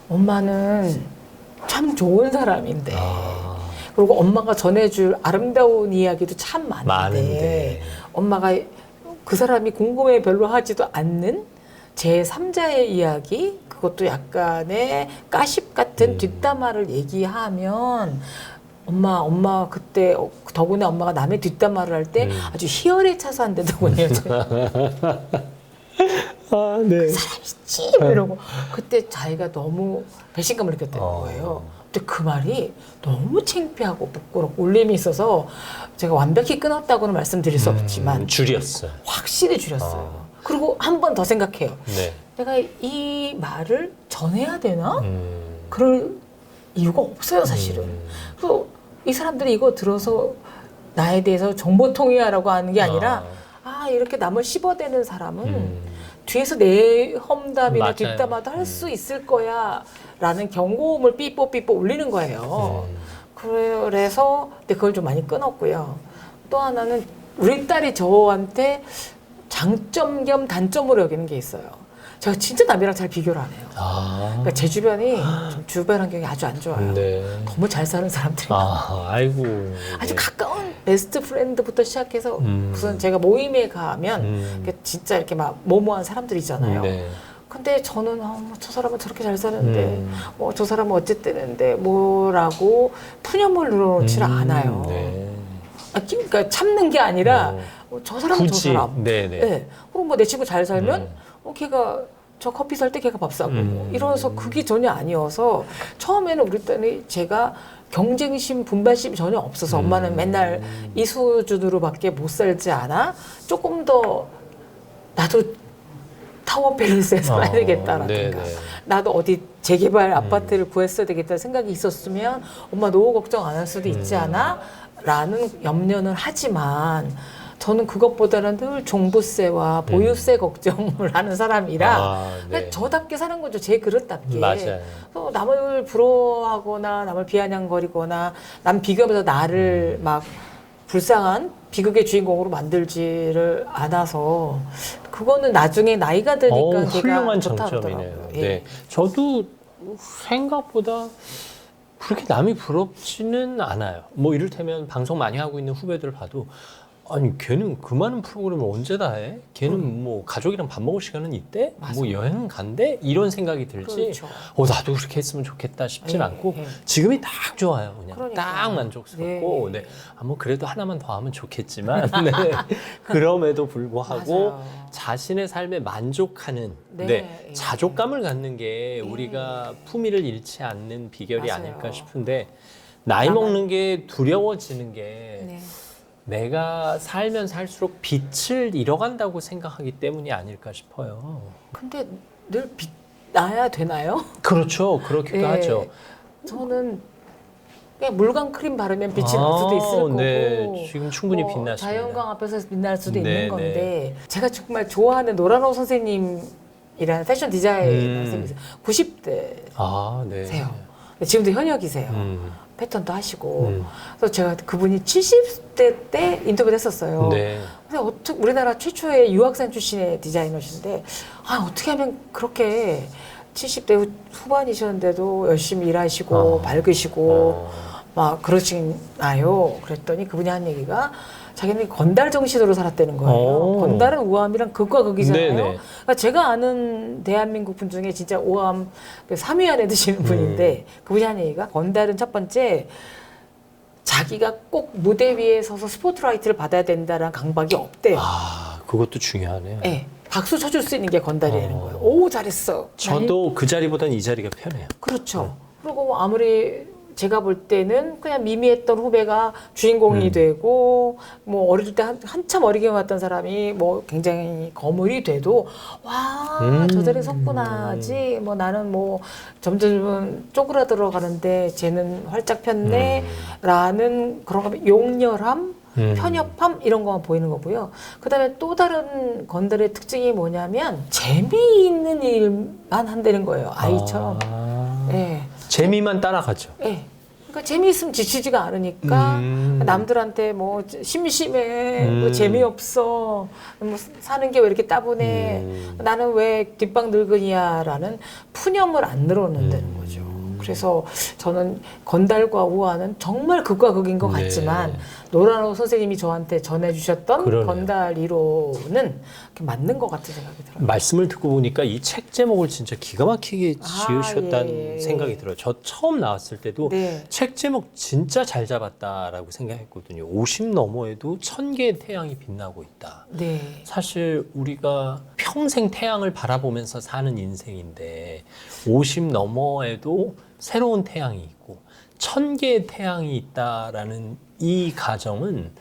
엄마는 참 좋은 사람인데 그리고 엄마가 전해줄 아름다운 이야기도 참 많은데 엄마가 그 사람이 궁금해 별로 하지도 않는 제3자의 이야기 그것도 약간의 가십 같은 뒷담화를 얘기하면 엄마 그때 덕분에 엄마가 남의 뒷담화를 할 때 아주 희열에 차서 한다더군요. 네. 그 사람이 찜 이러고 그때 자기가 너무 배신감을 느꼈다는 거예요. 근데 그 말이 너무 창피하고 부끄럽고 울림이 있어서 제가 완벽히 끊었다고는 말씀드릴 수 없지만 줄였어요. 확실히 줄였어요. 그리고 한 번 더 생각해요. 네. 내가 이 말을 전해야 되나? 그럴 이유가 없어요, 사실은. 그래서 이 사람들이 이거 들어서 나에 대해서 정보통이야라고 하는 게 아니라 이렇게 남을 씹어대는 사람은 뒤에서 내 험담이나 맞아요. 뒷담화도 할 수 있을 거야 라는 경고음을 삐뽀삐뽀 울리는 거예요. 그래서 근데 그걸 좀 많이 끊었고요. 또 하나는 우리 딸이 저한테 장점 겸 단점으로 여기는 게 있어요. 제가 진짜 남이랑 잘 비교를 안 해요. 그러니까 제 주변이 좀 주변 환경이 아주 안 좋아요. 네. 너무 잘 사는 사람들이 아이고. 아주 네. 가까운 베스트 프렌드부터 시작해서 무슨 제가 모임에 가면 진짜 이렇게 막 모모한 사람들이 있잖아요. 네. 근데 저는 저 사람은 저렇게 잘 사는데 저 사람은 어쨌든데 뭐라고 푸념을 늘어놓지를 않아요. 네. 그러니까 참는 게 아니라 저 사람은 굳이. 저 사람. 네네. 네. 그럼 뭐 내 친구 잘 살면 걔가 저 커피 살 때 걔가 밥 사고 이러면서 그게 전혀 아니어서 처음에는 우리 딸이 제가 경쟁심, 분발심이 전혀 없어서 엄마는 맨날 이 수준으로밖에 못 살지 않아? 조금 더 나도 타워 팰리스에 살아야 되겠다라든가 네네. 나도 어디 재개발 아파트를 구했어야 되겠다는 생각이 있었으면 엄마 노후 걱정 안 할 수도 있지 않아? 라는 염려는 하지만 저는 그것보다는 늘 종부세와 보유세 걱정을 하는 사람이라 네. 저답게 사는 거죠. 제 그릇답게. 맞아요. 그래서 남을 부러워하거나 남을 비아냥거리거나 남 비교하면서 나를 막 불쌍한 비극의 주인공으로 만들지를 않아서 그거는 나중에 나이가 드니까 훌륭한 좋다 장점이네요. 그러더라고요. 네. 예. 저도 생각보다 그렇게 남이 부럽지는 않아요. 뭐 이를테면 방송 많이 하고 있는 후배들 봐도 아니 걔는 그 많은 프로그램을 언제 다 해? 걔는 뭐 가족이랑 밥 먹을 시간은 있대? 맞아. 뭐 여행 간대? 이런 생각이 들지. 그렇죠. 나도 그렇게 했으면 좋겠다 싶진 예, 않고 예. 지금이 딱 좋아요. 그냥 그러니까요. 딱 만족스럽고 네. 네. 뭐 그래도 하나만 더 하면 좋겠지만 네. 그럼에도 불구하고 맞아요. 자신의 삶에 만족하는 네, 예. 자족감을 갖는 게 우리가 품위를 잃지 않는 비결이 맞아요. 아닐까 싶은데 나이 먹는 게 두려워지는 게 네. 내가 살면 살수록 빛을 잃어간다고 생각하기 때문이 아닐까 싶어요. 근데 늘 빛나야 되나요? 그렇죠. 그렇기도 예. 하죠. 저는 그냥 물광 크림 바르면 빛이 날 수도 있을 거고 네. 지금 충분히 뭐 빛나십니다. 자연광 앞에서 빛날 수도 네, 있는 건데 제가 정말 좋아하는 노란호 선생님이라는 패션 디자이너 선생님이세요. 90대세요. 네. 지금도 현역이세요. 패턴도 하시고 그래서 제가 그분이 70대 때 인터뷰를 했었어요. 네. 근데 어떻게 우리나라 최초의 유학생 출신의 디자이너신데 어떻게 하면 그렇게 70대 후반이셨는데도 열심히 일하시고 밝으시고 막 그러시나요? 그랬더니 그분이 한 얘기가 자기는 건달 정신으로 살았다는 거예요. 건달은 우아함이랑 극과 극이잖아요. 네네. 그러니까 제가 아는 대한민국 분 중에 진짜 우아함 3위 안에 드시는 분인데 그분이 한 얘기가 건달은 첫 번째 자기가 꼭 무대 위에 서서 스포트라이트를 받아야 된다는 강박이 없대요. 그것도 중요하네요. 네. 박수 쳐줄 수 있는 게 건달이라는 거예요. 오 잘했어. 저도 그 자리보다는 이 자리가 편해요. 그렇죠. 그리고 아무리 제가 볼 때는 그냥 미미했던 후배가 주인공이 되고 뭐 어릴 때 한참 어리게 왔던 사람이 뭐 굉장히 거물이 돼도 와 저 자리에 섰구나지 뭐 나는 뭐 점점 쪼그라들어 가는데 쟤는 활짝 폈네 라는 그런 거 용렬함 편협함 이런 거만 보이는 거고요. 그다음에 또 다른 건달의 특징이 뭐냐면 재미있는 일만 한다는 거예요. 아이처럼. 네. 재미만 따라가죠. 네. 그러니까 재미있으면 지치지가 않으니까 남들한테 뭐 심심해, 뭐 재미없어, 뭐 사는 게 왜 이렇게 따분해, 나는 왜 뒷방 늙은이야라는 푸념을 안 늘어놓는다는 거죠. 그래서 저는 건달과 우아는 정말 극과 극인 것 같지만 노란호 선생님이 저한테 전해주셨던 그러네요. 건달 이론은 맞는 것 같은 생각이 들어요. 말씀을 듣고 보니까 이 책 제목을 진짜 기가 막히게 지으셨다는 예. 생각이 들어요. 저 처음 나왔을 때도 네. 책 제목 진짜 잘 잡았다라고 생각했거든요. 50 너머에도 1000개의 태양이 빛나고 있다. 네. 사실 우리가 평생 태양을 바라보면서 사는 인생인데 50 너머에도 새로운 태양이 있고 1000개의 태양이 있다라는 이 가정은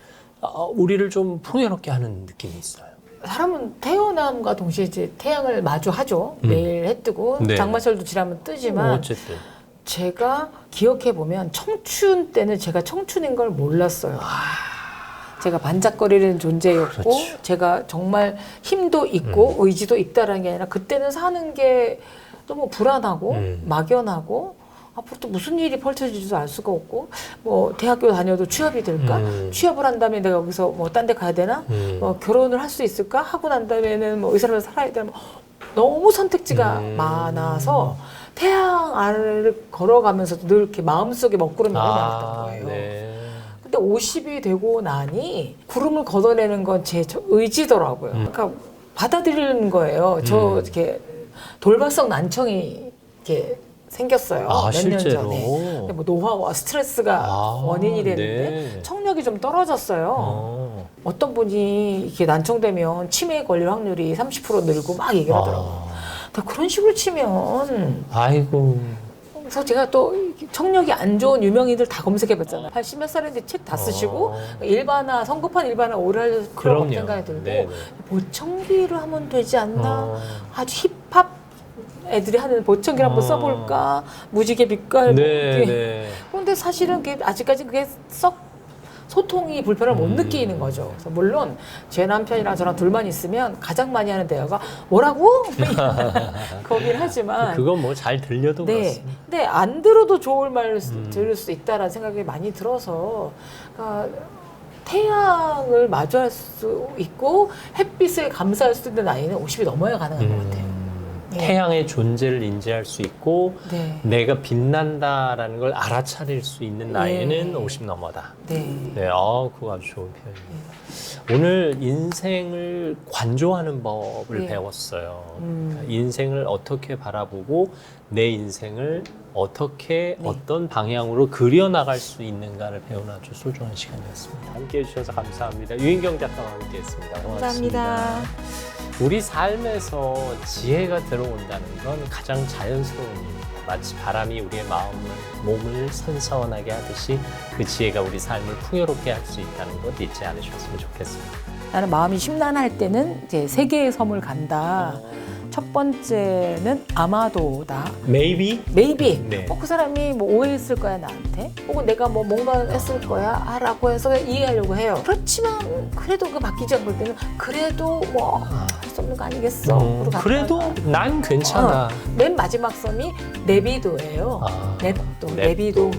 우리를 좀 풍요롭게 하는 느낌이 있어요. 사람은 태어남과 동시에 이제 태양을 마주하죠. 매일 해 뜨고 네. 장마철도 지나면 뜨지만 어쨌든 제가 기억해 보면 청춘 때는 제가 청춘인 걸 몰랐어요. 제가 반짝거리는 존재였고 그렇죠. 제가 정말 힘도 있고 의지도 있다라는 게 아니라 그때는 사는 게 너무 불안하고 막연하고 앞으로 또 무슨 일이 펼쳐질지도 알 수가 없고 뭐 대학교 다녀도 취업이 될까? 취업을 한다면 내가 여기서 뭐 딴 데 가야 되나? 뭐 결혼을 할 수 있을까? 하고 난 다음에는 뭐 이 사람을 살아야 되나? 뭐 너무 선택지가 많아서 태양 아래를 걸어가면서도 늘 이렇게 마음속에 먹구름이 너무 많았던 거예요. 네. 근데 50이 되고 나니 구름을 걷어내는 건 제 의지더라고요. 그러니까 받아들이는 거예요. 저 이렇게 돌발성 난청이 이렇게 생겼어요. 아, 몇 년 실제로? 전에. 근데 뭐 노화와 스트레스가 원인이 되는데 네. 청력이 좀 떨어졌어요. 어떤 분이 이렇게 난청되면 치매에 걸릴 확률이 30% 늘고 막 얘기를 하더라고요. 근데 그런 식으로 치면 아이고. 그래서 제가 또 청력이 안 좋은 유명인들 다 검색해봤잖아요. 80몇 살인데 책 다 쓰시고 일반화, 성급한 일반화 오래 할 필요가 그럼요. 없는 생각이 들고 네네. 보청기를 하면 되지 않나? 아주 힙합 애들이 하는 보청기를 한번 써볼까? 무지개 빛깔. 네. 그런데 사실은 그게 아직까지 그게 썩 소통이 불편을 못 느끼는 거죠. 그래서 물론 제 남편이랑 저랑 둘만 있으면 가장 많이 하는 대화가 뭐라고? 거긴 하지만 그건 뭐 잘 들려도 네. 그렇습니다. 근데 안 들어도 좋을 말 들을 수 있다라는 생각이 많이 들어서 그러니까 태양을 마주할 수 있고 햇빛을 감사할 수 있는 나이는 50이 넘어야 가능한 것 같아요. 네. 태양의 존재를 인지할 수 있고 네. 내가 빛난다라는 걸 알아차릴 수 있는 나이에는 네. 50 넘어다. 네. 네, 그거 아주 좋은 표현이에요. 오늘 인생을 관조하는 법을 네. 배웠어요. 그러니까 인생을 어떻게 바라보고 내 인생을 어떻게 네. 어떤 방향으로 그려나갈 수 있는가를 배우는 아주 소중한 시간이었습니다. 함께해 주셔서 감사합니다. 유인경 작가와 함께했습니다. 고맙습니다. 감사합니다. 우리 삶에서 지혜가 들어온다는 건 가장 자연스러운 일입니다. 마치 바람이 우리의 몸을 선선하게 하듯이 그 지혜가 우리 삶을 풍요롭게 할 수 있다는 것 잊지 않으셨으면 좋겠습니다. 나는 마음이 심란할 때는 이제 세 개의 섬을 간다. 첫 번째는 아마도다. Maybe? Maybe. 네. 그 사람이 뭐 오해했을 거야 나한테. 혹은 내가 뭐 뭔가 했을 거야 라고 해서 이해하려고 해요. 그렇지만 그래도 그 바뀌지 않을 때는 그래도 뭐 할 수 없는 거 아니겠어. 그러고 그래도 갔다가. 난 괜찮아. 맨 마지막 섬이 네비도예요. 네비도.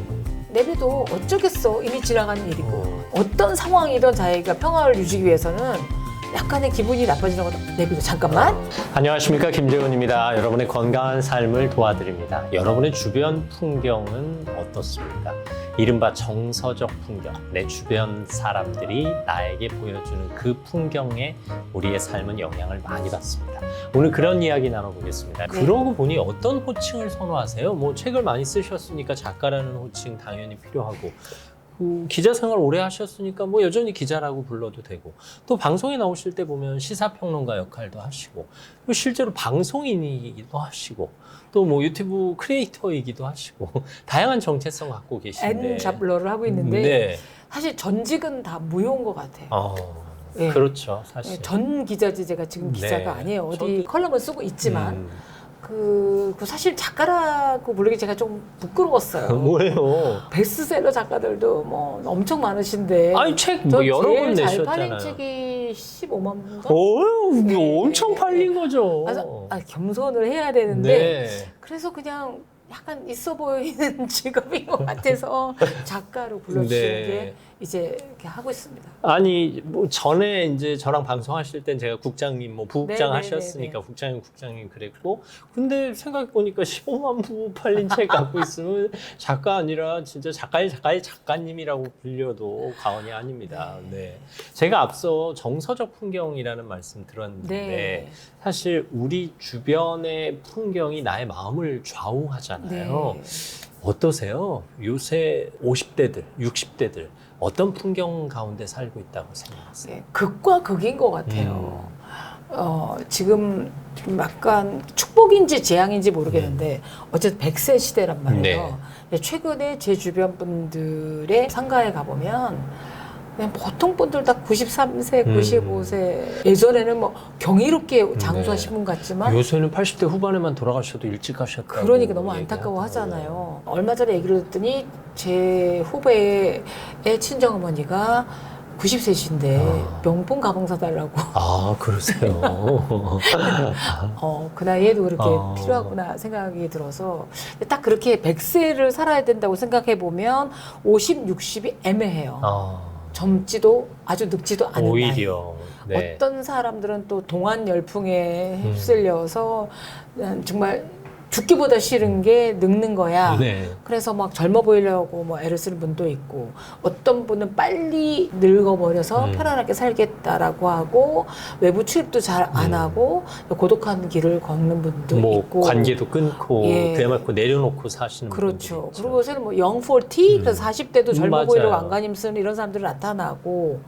네비도 어쩌겠어. 이미 지나간 일이고. 어떤 상황이든 자기가 평화를 유지하기 위해서는 약간의 기분이 나빠지는 것도 내비도 잠깐만. 안녕하십니까, 김재훈입니다. 여러분의 건강한 삶을 도와드립니다. 여러분의 주변 풍경은 어떻습니까? 이른바 정서적 풍경, 내 주변 사람들이 나에게 보여주는 그 풍경에 우리의 삶은 영향을 많이 받습니다. 오늘 그런 이야기 나눠보겠습니다. 네. 그러고 보니 어떤 호칭을 선호하세요? 뭐 책을 많이 쓰셨으니까 작가라는 호칭 당연히 필요하고, 기자 생활 오래 하셨으니까 뭐 여전히 기자라고 불러도 되고, 또 방송에 나오실 때 보면 시사평론가 역할도 하시고, 또 실제로 방송인이기도 하시고, 또 뭐 유튜브 크리에이터이기도 하시고 다양한 정체성 갖고 계신데 N 잡러를 하고 있는데 네. 사실 전직은 다 무효인 것 같아요. 네. 그렇죠, 사실. 전 기자지 제가 지금 기자가 네. 아니에요. 어디 저도- 컬럼을 쓰고 있지만 그 사실 작가라고 부르기 제가 좀 부끄러웠어요. 뭐예요? 베스트셀러 작가들도 뭐 엄청 많으신데 아니 책 뭐 여러 권 제일 잘 팔린 내셨잖아요. 책이 15만 부인가? 이게 네. 엄청 팔린 거죠. 그래서 겸손을 해야 되는데 네. 그래서 그냥 약간 있어 보이는 직업인 것 같아서 작가로 불러주시는 네. 게 이제 이렇게 하고 있습니다. 아니 뭐 전에 이제 저랑 방송하실 땐 제가 국장님 뭐 부국장 네, 하셨으니까 국장님 그랬고, 근데 생각해 보니까 15만 부 팔린 책 갖고 있으면 작가 아니라 진짜 작가의 작가님이라고 불려도 과언이 아닙니다. 네. 제가 앞서 정서적 풍경이라는 말씀 들었는데 네. 사실 우리 주변의 풍경이 나의 마음을 좌우하잖아요. 네. 어떠세요? 요새 50대들, 60대들 어떤 풍경 가운데 살고 있다고 생각하세요? 네, 극과 극인 것 같아요. 지금 좀 약간 축복인지 재앙인지 모르겠는데 어쨌든 100세 시대란 말이에요. 네, 최근에 제 주변 분들의 상가에 가보면 그냥 보통 분들 다 93세, 95세. 예전에는 뭐 경이롭게 장수하신 분 같지만 요새는 80대 후반에만 돌아가셔도 일찍 하셨다고. 그러니까 너무 안타까워 하잖아요. 얼마 전에 얘기를 듣더니 제 후배의 친정어머니가 90세신데 명품 가방 사달라고. 아, 그러세요. 그 나이에도 그렇게 어. 필요하구나 생각이 들어서 딱 그렇게 100세를 살아야 된다고 생각해 보면 50, 60이 애매해요. 젊지도 아주 늙지도 않은 나이. 오히려. 네. 어떤 사람들은 또 동안 열풍에 휩쓸려서 정말 죽기보다 싫은 게 늙는 거야. 네. 그래서 막 젊어 보이려고 뭐 애를 쓰는 분도 있고, 어떤 분은 빨리 늙어버려서 편안하게 살겠다라고 하고 외부 출입도 잘 안 하고 고독한 길을 걷는 분도 뭐 있고, 관계도 끊고 예. 그야말로 내려놓고 사시는 그렇죠. 분들이 있죠. 그리고 요새는 뭐 영 40, 그래서 40대도 젊어 맞아요. 보이려고 안간힘 쓰는 이런 사람들이 나타나고,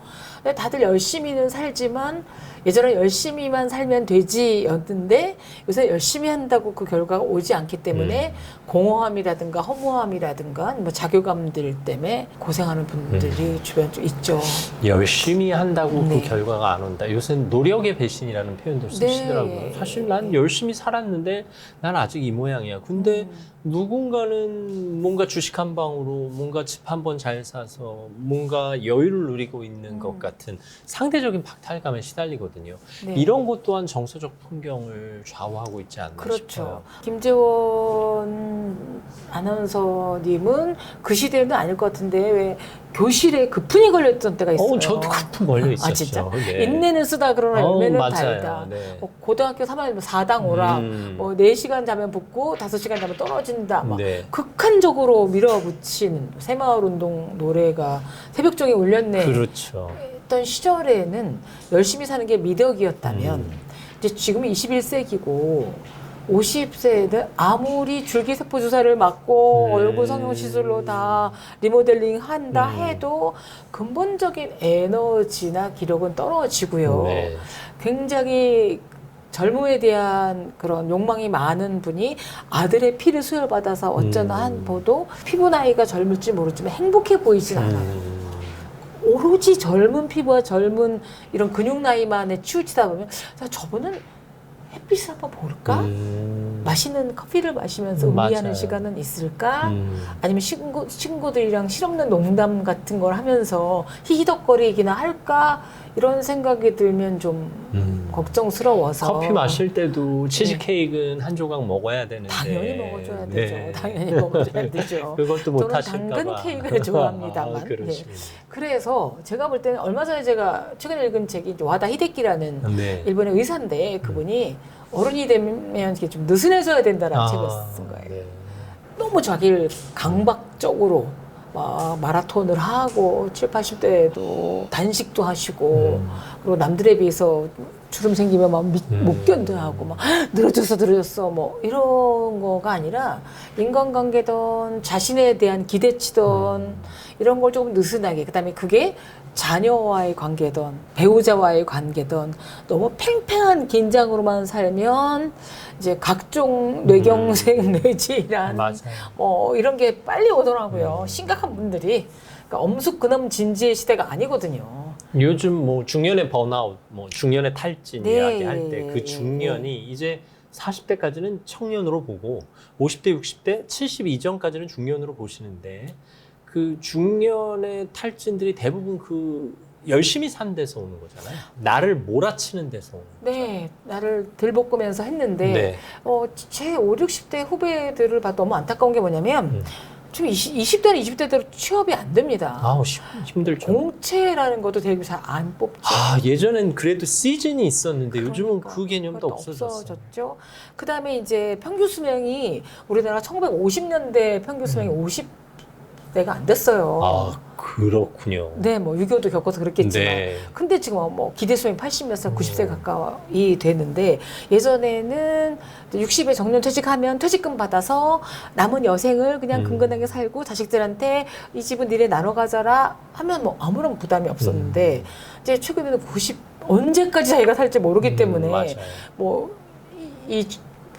근데 다들 열심히는 살지만 예전에 열심히만 살면 되지였는데 요새 열심히 한다고 그 결과가 오지 않기 때문에 공허함이라든가 허무함이라든가 뭐 자괴감들 때문에 고생하는 분들이 주변에 좀 있죠. 열심히 한다고 네. 그 결과가 안 온다. 요새는 노력의 배신이라는 표현도 쓰시더라고요. 네. 사실 난 열심히 살았는데 난 아직 이 모양이야. 근데 누군가는 뭔가 주식 한 방으로 뭔가 집 한 번 잘 사서 뭔가 여유를 누리고 있는 것 같은 상대적인 박탈감에 시달리거든요. 네. 이런 것 또한 정서적 풍경을 좌우하고 있지 않나 그렇죠. 싶어요. 김재원 아나운서님은 그 시대는 아닐 것 같은데 왜 교실에 급풍이 걸렸던 때가 있어요. 저도 급풍 걸려 있었죠. 아 진짜? 네. 인내는 쓰다 그러나 열매는 맞아요. 달다. 네. 고등학교 3학년 4당 오락, 4시간 자면 붙고 5시간 자면 떨어진다. 막 네. 극한적으로 밀어붙이는 새마을운동 노래가 새벽종에 울렸네. 그렇죠. 했던 시절에는 열심히 사는 게 미덕이었다면 이제 지금은 21세기고 50세는 아무리 줄기세포 주사를 맞고 얼굴 성형 시술로 다 리모델링 한다 해도 근본적인 에너지나 기력은 떨어지고요. 네. 굉장히 젊음에 대한 그런 욕망이 많은 분이 아들의 피를 수혈받아서 어쩌나 한 보도 피부 나이가 젊을지 모르지만 행복해 보이진 않아요. 오로지 젊은 피부와 젊은 이런 근육 나이만에 치우치다 보면 저분은 햇빛을 한번 볼까? 맛있는 커피를 마시면서 음미하는 맞아요. 시간은 있을까? 아니면 친구들이랑 실없는 농담 같은 걸 하면서 히히덕거리기나 할까? 이런 생각이 들면 좀 걱정스러워서. 커피 마실 때도 치즈케이크는 한 조각 먹어야 되는데 당연히 먹어줘야 네. 되죠. 당연히 먹어줘야 되죠. 그것도 못 저는 하실까 당근 봐. 케이크를 좋아합니다만. 그러시군요. 그래서 제가 볼 때는 얼마 전에 제가 최근에 읽은 책이 와다 히데키라는 네. 일본의 의사인데 그분이 어른이 되면 이렇게 좀 느슨해져야 된다라는 책을 쓴 거예요. 네. 너무 자기를 강박적으로 막 마라톤을 하고 7, 80대에도 단식도 하시고 그리고 남들에 비해서 주름 생기면 막 못 견뎌하고 막 늘어졌어 뭐 이런 거가 아니라 인간관계든 자신에 대한 기대치든 이런 걸 조금 느슨하게, 그다음에 그게 자녀와의 관계든 배우자와의 관계든 너무 팽팽한 긴장으로만 살면 이제 각종 뇌경색 뇌질환 맞아요. 이런 게 빨리 오더라고요. 심각한 분들이. 그러니까 엄숙근엄 진지의 시대가 아니거든요. 요즘 뭐 중년의 번아웃, 뭐 중년의 탈진 네. 이야기할 때 그 중년이 이제 40대까지는 청년으로 보고 50대, 60대, 70 이전까지는 중년으로 보시는데 그 중년의 탈진들이 대부분 그 열심히 산 데서 오는 거잖아요. 나를 몰아치는 데서 오는 거잖아요. 네, 나를 들볶으면서 했는데 네. 제 5, 60대 후배들을 봐도 너무 안타까운 게 뭐냐면 지금 20대는 20대대로 취업이 안 됩니다. 아우 힘들죠. 공채라는 것도 되게 잘 안 뽑죠. 예전엔 그래도 시즌이 있었는데 요즘은 그러니까 그 개념도 그것도 없어졌어요. 없어졌죠. 그다음에 이제 평균 수명이 우리나라 1950년대 평균 수명이 50대가 안 됐어요. 그렇군요. 네, 뭐 6.25도 겪어서 그랬겠지만. 네. 근데 지금 뭐 기대 수명이 80몇 살, 90세 가까이 되는데 예전에는 60에 정년 퇴직하면 퇴직금 받아서 남은 여생을 그냥 근근하게 살고 자식들한테 이 집은 니네 나눠 가져라 하면 뭐 아무런 부담이 없었는데 이제 최근에는 90 언제까지 자기가 살지 모르기 때문에 맞아요. 뭐 이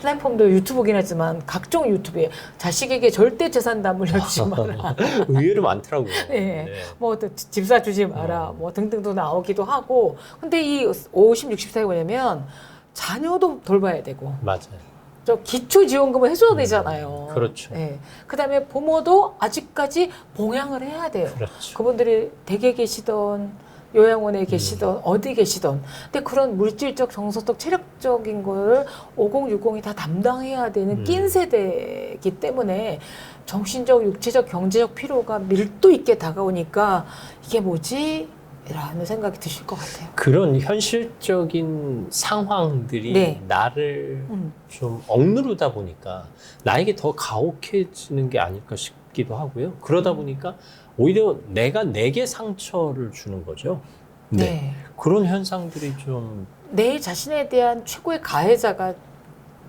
플랫폼도 유튜브긴 하지만 각종 유튜브에 자식에게 절대 재산 다 물려주지 마라. 의외로 많더라고요. 네. 뭐 집 사주지 마라. 뭐 등등도 나오기도 하고. 근데 이 50, 60세가 뭐냐면 자녀도 돌봐야 되고. 맞아요. 저 기초지원금을 해줘야 되잖아요. 그렇죠. 네. 그다음에 부모도 아직까지 봉양을 해야 돼요. 그렇죠. 그분들이 댁에 계시던 요양원에 계시던 어디 계시던 근데 그런 물질적, 정서적, 체력적인 거를 5060이 다 담당해야 되는 낀 세대이기 때문에 정신적, 육체적, 경제적 피로가 밀도 있게 다가오니까 이게 뭐지? 라는 생각이 드실 것 같아요. 그런 현실적인 상황들이 네. 나를 좀 억누르다 보니까 나에게 더 가혹해지는 게 아닐까 싶기도 하고요. 그러다 보니까 오히려 내가 내게 상처를 주는 거죠. 네. 그런 현상들이 좀 내 자신에 대한 최고의 가해자가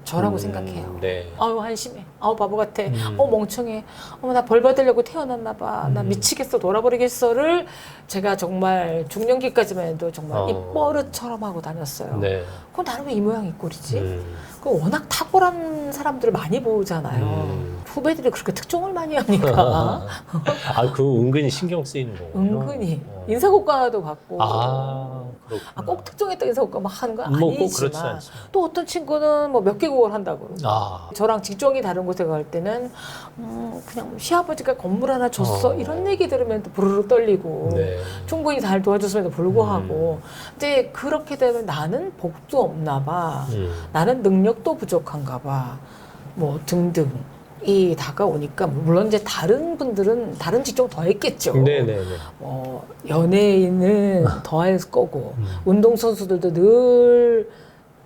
저라고 생각해요. 네. 아유 한심해. 아우 바보 같아. 멍청해. 어머 나 벌 받으려고 태어났나 봐. 나 미치겠어. 돌아버리겠어를 제가 정말 중년기까지만 해도 정말 입버릇처럼 하고 다녔어요. 네. 그럼 나는 왜 이 모양이 꼴이지? 그 워낙 탁월한 사람들을 많이 보잖아요. 후배들이 그렇게 특종을 많이 하니까 아, 그 은근히 신경 쓰이는 거군요. 은근히 인사고과도 받고 아, 그렇구나. 꼭 특종했던 인사고과 막 하는 건 뭐 꼭 그렇지 아니지만 않습니다. 또 어떤 친구는 뭐 몇 개국어를 한다고 그러고 아, 저랑 직종이 다른 곳에 갈 때는 그냥 시아버지가 건물 하나 줬어 이런 얘기 들으면 또 부르르 떨리고 네. 충분히 잘 도와줬음에도 불구하고 근데 그렇게 되면 나는 복도 없나 봐 나는 능력도 부족한가 봐뭐 등등이 다가오니까 물론 이제 다른 분들은 다른 직종 더 했겠죠. 네네네. 연예인은 더 할 거고 운동선수들도 늘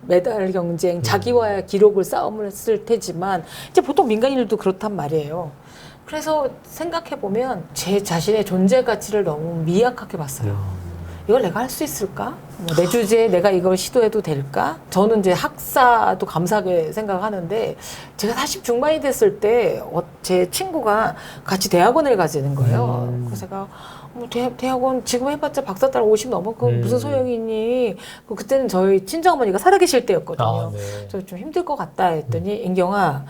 메달 경쟁, 자기와의 기록을 싸움을 했을 테지만 이제 보통 민간인들도 그렇단 말이에요. 그래서 생각해 보면 제 자신의 존재 가치를 너무 미약하게 봤어요. 이걸 내가 할 수 있을까? 뭐 내 주제에 내가 이걸 시도해도 될까? 저는 이제 학사도 감사하게 생각하는데 제가 40 중반이 됐을 때 제 친구가 같이 대학원을 가지는 거예요. 그래서 제가 뭐 대학원 지금 해봤자 박사 딸 50 넘어 그 무슨 소용이 있니? 그때는 저희 친정어머니가 살아계실 때였거든요. 아, 네. 저 좀 힘들 것 같다 했더니 인경아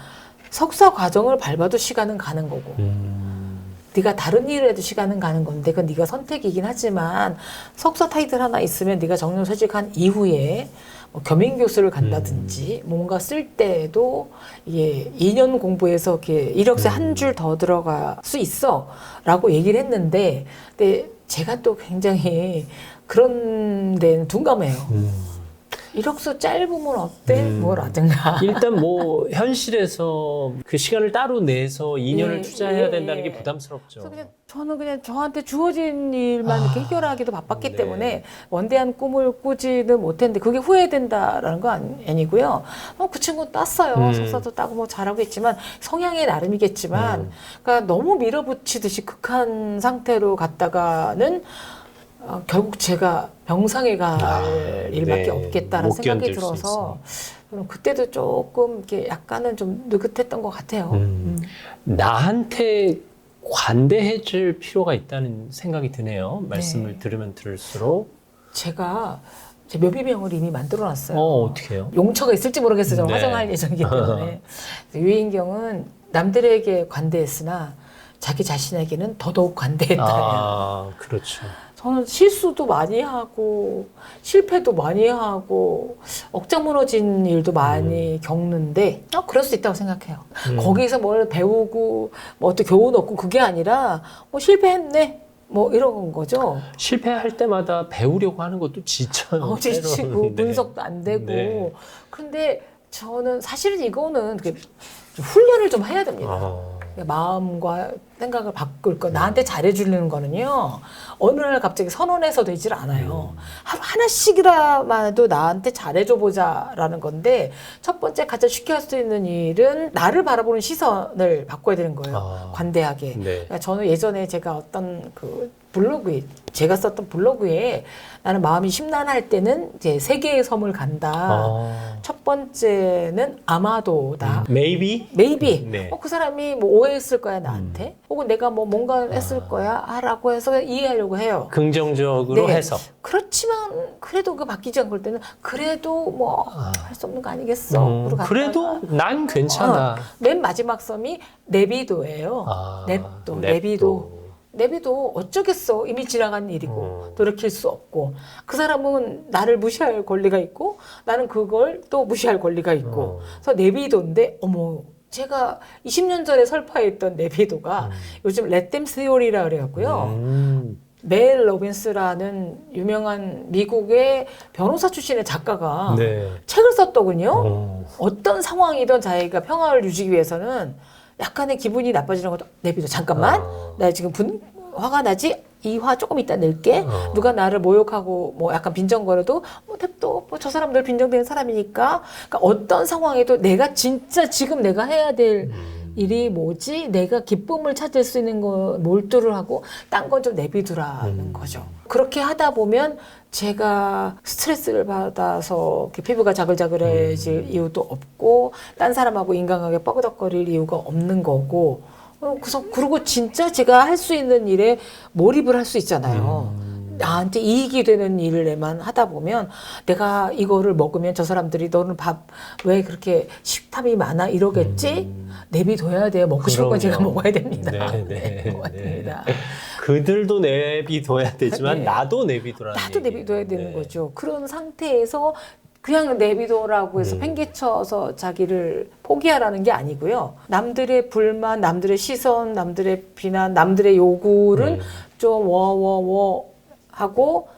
석사 과정을 밟아도 시간은 가는 거고 네가 다른 일을 해도 시간은 가는 건데 그건 네가 선택이긴 하지만 석사 타이틀 하나 있으면 네가 정년퇴직한 이후에 뭐 겸임교수를 간다든지 뭔가 쓸 때에도 이게 2년 공부해서 이렇게 이력서에 한 줄 더 들어갈 수 있어 라고 얘기를 했는데 근데 제가 또 굉장히 그런 데는 둔감해요. 이력서 짧으면 어때? 뭐라든가. 일단 뭐 현실에서 그 시간을 따로 내서 2년을 예, 투자해야 예, 된다는 게 예. 부담스럽죠. 그래서 그냥 저는 그냥 저한테 주어진 일만 이렇게 해결하기도 바빴기 네. 때문에 원대한 꿈을 꾸지는 못했는데 그게 후회된다라는 건 아니고요. 그 친구 땄어요. 석사도 따고 뭐 잘하고 있지만 성향이 나름이겠지만 그러니까 너무 밀어붙이듯이 극한 상태로 갔다가는 결국 제가 병상에 갈 일밖에 네. 없겠다라는 못 생각이 견딜 수 들어서 그럼 그때도 조금 이렇게 약간은 좀 느긋했던 것 같아요. 나한테 관대해질 필요가 있다는 생각이 드네요. 말씀을 들으면 들을수록. 제가 제 묘비명을 이미 만들어놨어요. 어떻게 해요? 용처가 있을지 모르겠어요. 저는 네. 화정할 예정이기 때문에. 유인경은 남들에게 관대했으나 자기 자신에게는 더더욱 관대했다. 아, 그렇죠. 저는 실수도 많이 하고 실패도 많이 하고 억장 무너진 일도 많이 겪는데 그럴 수 있다고 생각해요. 거기서 뭘 배우고 뭐 어떤 교훈 얻고 그게 아니라 뭐 실패했네 뭐 이런 거죠. 실패할 때마다 배우려고 하는 것도 지쳐요. 지치고 때로는. 네. 분석도 안 되고 네. 근데 저는 사실은 이거는 좀 훈련을 좀 해야 됩니다. 아. 마음과 생각을 바꿀 거 나한테 잘해주는 거는요 어느 날 갑자기 선언해서 되질 않아요. 하루 하나씩이라도 나한테 잘해줘 보자라는 건데 첫 번째 가장 쉽게 할 수 있는 일은 나를 바라보는 시선을 바꿔야 되는 거예요. 관대하게. 네. 그러니까 저는 예전에 제가 어떤 그 블로그에 제가 썼던 블로그에 나는 마음이 심란할 때는 이제 세 개의 섬을 간다. 첫 번째는 아마도다. Maybe? Maybe. 네. 그 사람이 뭐 오해했을 거야 나한테. 혹은 내가 뭐 뭔가 했을 거야 라고 해서 이해하려고 해요. 긍정적으로 네. 해서. 그렇지만 그래도 그 바뀌지 않을 때는 그래도 뭐 할 수 없는 거 아니겠어. 그러고 갔다가 그래도 난 괜찮아. 맨 마지막 섬이 네비도예요. 냅도. 네비도. 내비도 어쩌겠어. 이미 지나간 일이고 돌이킬 수 없고 그 사람은 나를 무시할 권리가 있고 나는 그걸 또 무시할 권리가 있고 그래서 내비도인데 어머 제가 20년 전에 설파했던 내비도가 요즘 렛댐 스요리라 그래갖고요. 멜 로빈스라는 유명한 미국의 변호사 출신의 작가가 네. 책을 썼더군요. 어떤 상황이든 자기가 평화를 유지하기 위해서는 약간의 기분이 나빠지는 것도 내비둬. 잠깐만. 나 지금 화가 나지? 이 화 조금 이따 낼게. 누가 나를 모욕하고 뭐 약간 빈정거려도 뭐 냅둬. 뭐 저 사람들 빈정되는 사람이니까. 그러니까 어떤 상황에도 내가 진짜 지금 내가 해야 될 일이 뭐지? 내가 기쁨을 찾을 수 있는 거 몰두를 하고 딴 건 좀 내비두라는 거죠. 그렇게 하다 보면 제가 스트레스를 받아서 이렇게 피부가 자글자글해질 이유도 없고 딴 사람하고 인간관계 뻐그덕거릴 이유가 없는 거고 그리고 진짜 제가 할 수 있는 일에 몰입을 할 수 있잖아요. 나한테 이익이 되는 일에만 하다 보면 내가 이거를 먹으면 저 사람들이 너는 밥 왜 그렇게 식탐이 많아 이러겠지? 내비둬야 돼요. 먹고 싶은 건 제가 먹어야 됩니다. 네, 고맙습니다. 그들도 내비둬야 되지만 네. 나도 내비둬라. 나도 내비둬야 되는 거죠. 그런 상태에서 그냥 내비둬라고 해서 팽개쳐서 자기를 포기하라는 게 아니고요. 남들의 불만, 남들의 시선, 남들의 비난, 남들의 요구를 좀 워워워 하고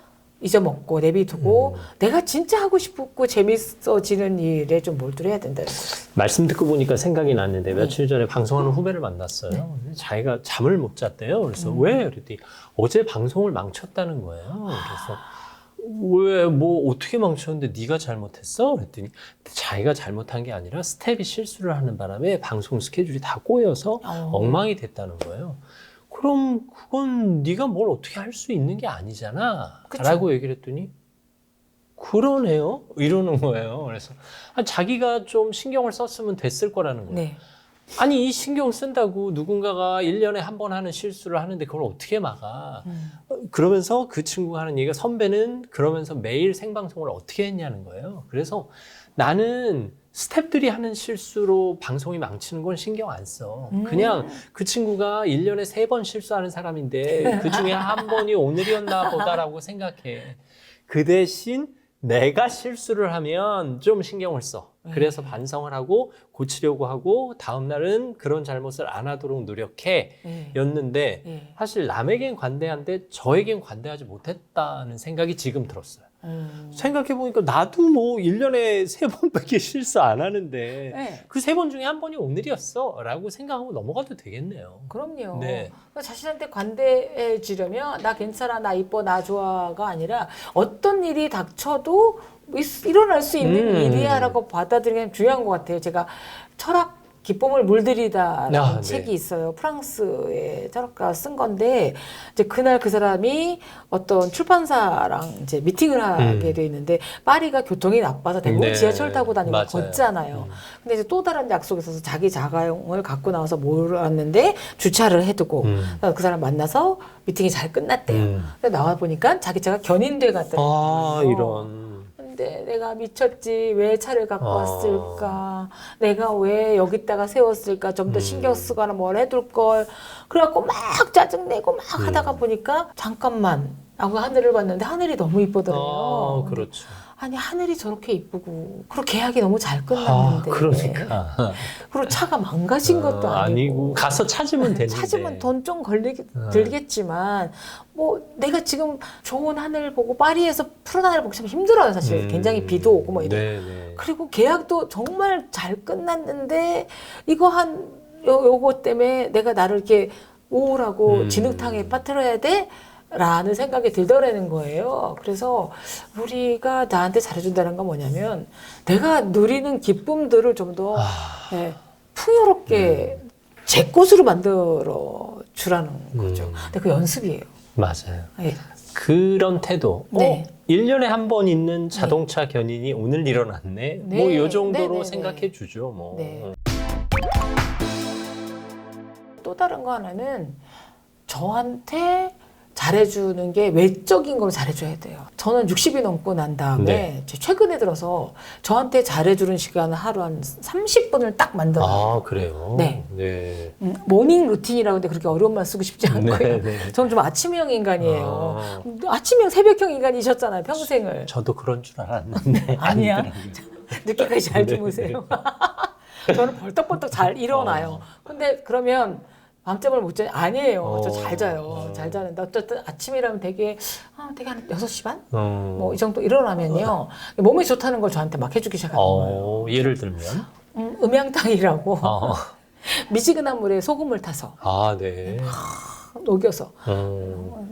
잊어먹고 내비두고 내가 진짜 하고 싶고 재밌어지는 일에 좀 몰두를 해야 된다는 거죠. 말씀 듣고 보니까 생각이 났는데 며칠 전에 방송하는 후배를 만났어요. 자기가 잠을 못 잤대요. 그래서 왜? 그랬더니 어제 방송을 망쳤다는 거예요. 그래서 왜 뭐 어떻게 망쳤는데 네가 잘못했어? 그랬더니 자기가 잘못한 게 아니라 스텝이 실수를 하는 바람에 방송 스케줄이 다 꼬여서 엉망이 됐다는 거예요. 그럼 그건 네가 뭘 어떻게 할 수 있는 게 아니잖아. 그쵸. 라고 얘기를 했더니 그러네요? 이러는 거예요. 그래서 자기가 좀 신경을 썼으면 됐을 거라는 거예요. 네. 아니 이 신경 쓴다고 누군가가 1년에 한 번 하는 실수를 하는데 그걸 어떻게 막아. 그러면서 그 친구가 하는 얘기가 선배는 그러면서 매일 생방송을 어떻게 했냐는 거예요. 그래서 나는 스태프들이 하는 실수로 방송이 망치는 건 신경 안 써. 그냥 그 친구가 1년에 3번 실수하는 사람인데 그 중에 한 번이 오늘이었나 보다라고 생각해. 그 대신 내가 실수를 하면 좀 신경을 써. 그래서 반성을 하고 고치려고 하고 다음 날은 그런 잘못을 안 하도록 노력해 였는데 사실 남에겐 관대한데 저에겐 관대하지 못했다는 생각이 지금 들었어요. 생각해보니까 나도 뭐 1년에 3번밖에 실수 안 하는데 네. 그 3번 중에 한 번이 오늘이었어 라고 생각하고 넘어가도 되겠네요. 그럼요. 네. 그러니까 자신한테 관대해지려면 나 괜찮아, 나 이뻐, 나 좋아가 아니라 어떤 일이 닥쳐도 일어날 수 있는 일이야라고 받아들이는 게 중요한 것 같아요. 제가 철학 기쁨을 물들이다라는 책이 있어요. 프랑스의 철학가가 쓴 건데 이제 그날 그 사람이 어떤 출판사랑 이제 미팅을 하게 돼 있는데 파리가 교통이 나빠서 대부분 지하철 타고 다니고 맞아요. 걷잖아요. 근데 이제 또 다른 약속이 있어서 자기 자가용을 갖고 나와서 몰았는데 주차를 해두고 그 사람 만나서 미팅이 잘 끝났대요. 근데 나와 보니까 자기 차가 견인돼 갔더라고요. 이런. 근데 내가 미쳤지. 왜 차를 갖고 왔을까? 내가 왜 여기다가 세웠을까? 좀 더 신경 쓰거나 뭘 해둘 걸. 그래갖고 막 짜증내고 막 하다가 보니까 잠깐만 하고 하늘을 봤는데 하늘이 너무 이쁘더래요. 그렇죠. 아니 하늘이 저렇게 이쁘고 그리고 계약이 너무 잘 끝났는데 그러니까. 그리고 차가 망가진 것도 아니고 가서 찾으면 되는데 찾으면 돈 좀 들겠지만 뭐 내가 지금 좋은 하늘 보고 파리에서 푸른 하늘 보기 참 힘들어요 사실. 굉장히 비도 오고 뭐 이래. 그리고 계약도 정말 잘 끝났는데 이거 요거 때문에 내가 나를 이렇게 우울하고 진흙탕에 빠뜨려야 돼? 라는 생각이 들더라는 거예요. 그래서 우리가 나한테 잘해준다는 건 뭐냐면 내가 누리는 기쁨들을 좀 더 풍요롭게 제 것으로 만들어 주라는 거죠. 근데 그 연습이에요. 맞아요. 네. 그런 태도. 네. 1년에 한 번 있는 자동차 견인이 오늘 일어났네. 네. 뭐 이 정도로 네. 생각해 주죠. 뭐. 네. 또 다른 거 하나는 저한테 잘해주는 게 외적인 걸 잘해줘야 돼요. 저는 60이 넘고 난 다음에 최근에 들어서 저한테 잘해주는 시간을 하루 한 30분을 딱 만들어요. 그래요? 네. 네. 모닝 루틴이라고 하는데 그렇게 어려운 말 쓰고 싶지 않고요. 저는 좀 아침형 인간이에요. 아침형, 새벽형 인간이셨잖아요, 평생을. 저도 그런 줄 알았는데. 아니야. 늦게까지 잘 주무세요. 저는 벌떡벌떡 잘 일어나요. 근데 그러면 밤잠을 못 자니 아니에요. 저 잘 자요. 어. 잘 자는데 어쨌든 아침이라면 되게 한 6시 반? 어. 뭐 이 정도 일어나면요. 몸에 좋다는 걸 저한테 막 해주기 시작하는 거예요. 예를 들면? 음양탕이라고 어. 미지근한 물에 소금을 타서 네. 녹여서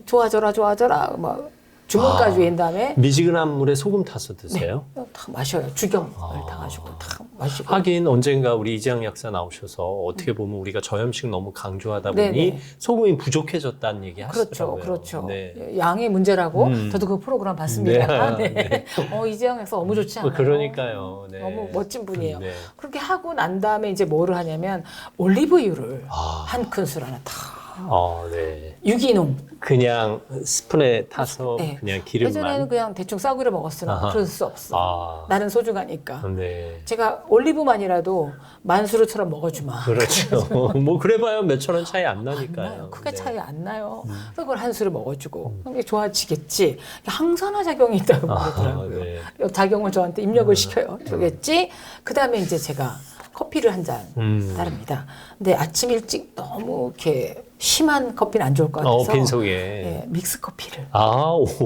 좋아져라 막 주문까지 외인 다음에 미지근한 물에 소금 타서 드세요? 다 마셔요. 죽염을 타가지고 다 마시고. 하긴 언젠가 우리 이재영 약사 나오셔서 어떻게 보면 우리가 저염식 너무 강조하다 보니 네네. 소금이 부족해졌다는 얘기 하시더라고요. 그렇죠. 네. 양의 문제라고 저도 그 프로그램 봤습니다. 네. 네. 이재영 약사 너무 좋지 않아요? 그러니까요. 네. 너무 멋진 분이에요. 네. 그렇게 하고 난 다음에 이제 뭐를 하냐면 올리브유를 아. 한 큰술 하나 탁. 네. 유기농. 그냥 스푼에 타서 네. 그냥 기름만. 예전에는 그냥 대충 싸구려 먹었으나 아하. 그럴 수 없어. 나는 소중하니까. 네. 제가 올리브만이라도 만수르처럼 먹어주마. 그렇죠. 뭐 그래봐야 몇천 원 차이 안 나니까요. 나요. 크게 네. 차이 안 나요. 그래서 그걸 한 술을 먹어주고 그럼 이게 좋아지겠지. 항산화 작용이 있다고 그러더라고요. 네. 이 작용을 저한테 입력을 시켜요. 그러겠지. 그 다음에 이제 제가 커피를 한 잔 따릅니다. 근데 아침 일찍 너무 이렇게 심한 커피는 안 좋을 것 같아서 빈속에. 예, 믹스 커피를.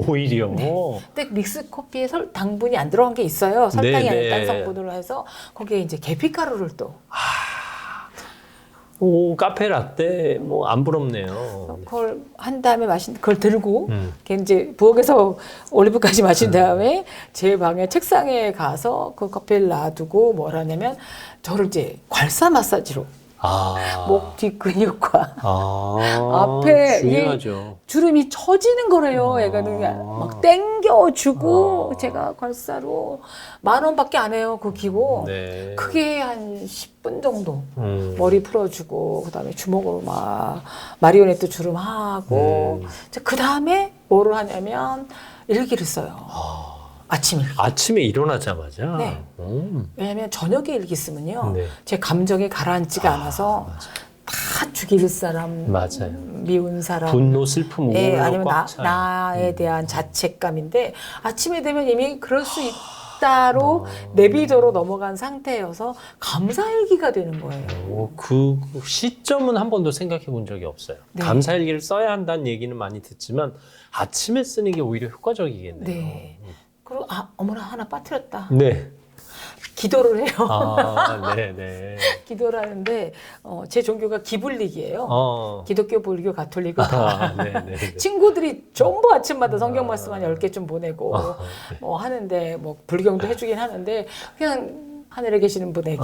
오히려. 근데 믹스 커피에 당분이 안 들어간 게 있어요. 설탕이 네, 아닌 네. 딴 성분으로 해서 거기에 이제 계피가루를 또 카페 라떼 뭐 안 부럽네요. 그걸 한 다음에 그걸 들고 음. 이제 부엌에서 올리브까지 마신 다음에 제 방에 책상에 가서 그 커피를 놔두고 뭘 하냐면 저를 이제 괄사 마사지로 목 뒤 근육과 앞에 중요하죠. 주름이 처지는 거래요. 얘가 그냥 막 땡겨주고 제가 괄사로 10,000원밖에 안 해요. 그 기고 네. 크게 한 10분 정도 머리 풀어주고 그다음에 주먹으로 막 마리오네트 주름하고 그 다음에 뭐를 하냐면 일기를 써요. 아침 일기. 아침에 일어나자마자. 네. 왜냐면 저녁에 일기 쓰면요. 네. 제 감정이 가라앉지가 않아서 다 죽일 사람, 맞아요. 미운 사람, 분노, 슬픔, 우울로 아니면 꽉 차요. 나에 대한 자책감인데 아침에 되면 이미 그럴 수 있다로 내비도로 넘어간 상태여서 감사일기가 되는 거예요. 그 시점은 한 번도 생각해 본 적이 없어요. 네. 감사일기를 써야 한다는 얘기는 많이 듣지만 아침에 쓰는 게 오히려 효과적이겠네요. 네. 그리고 어머나 하나 빠뜨렸다. 네. 기도를 해요. 네네. 기도를 하는데 제 종교가 기불릭이에요. 기독교, 불교, 가톨릭 다. 네네. 친구들이 전부 아침마다 성경 말씀 한 10개 좀 보내고 뭐 하는데 뭐 불경도 해주긴 하는데 그냥 하늘에 계시는 분에게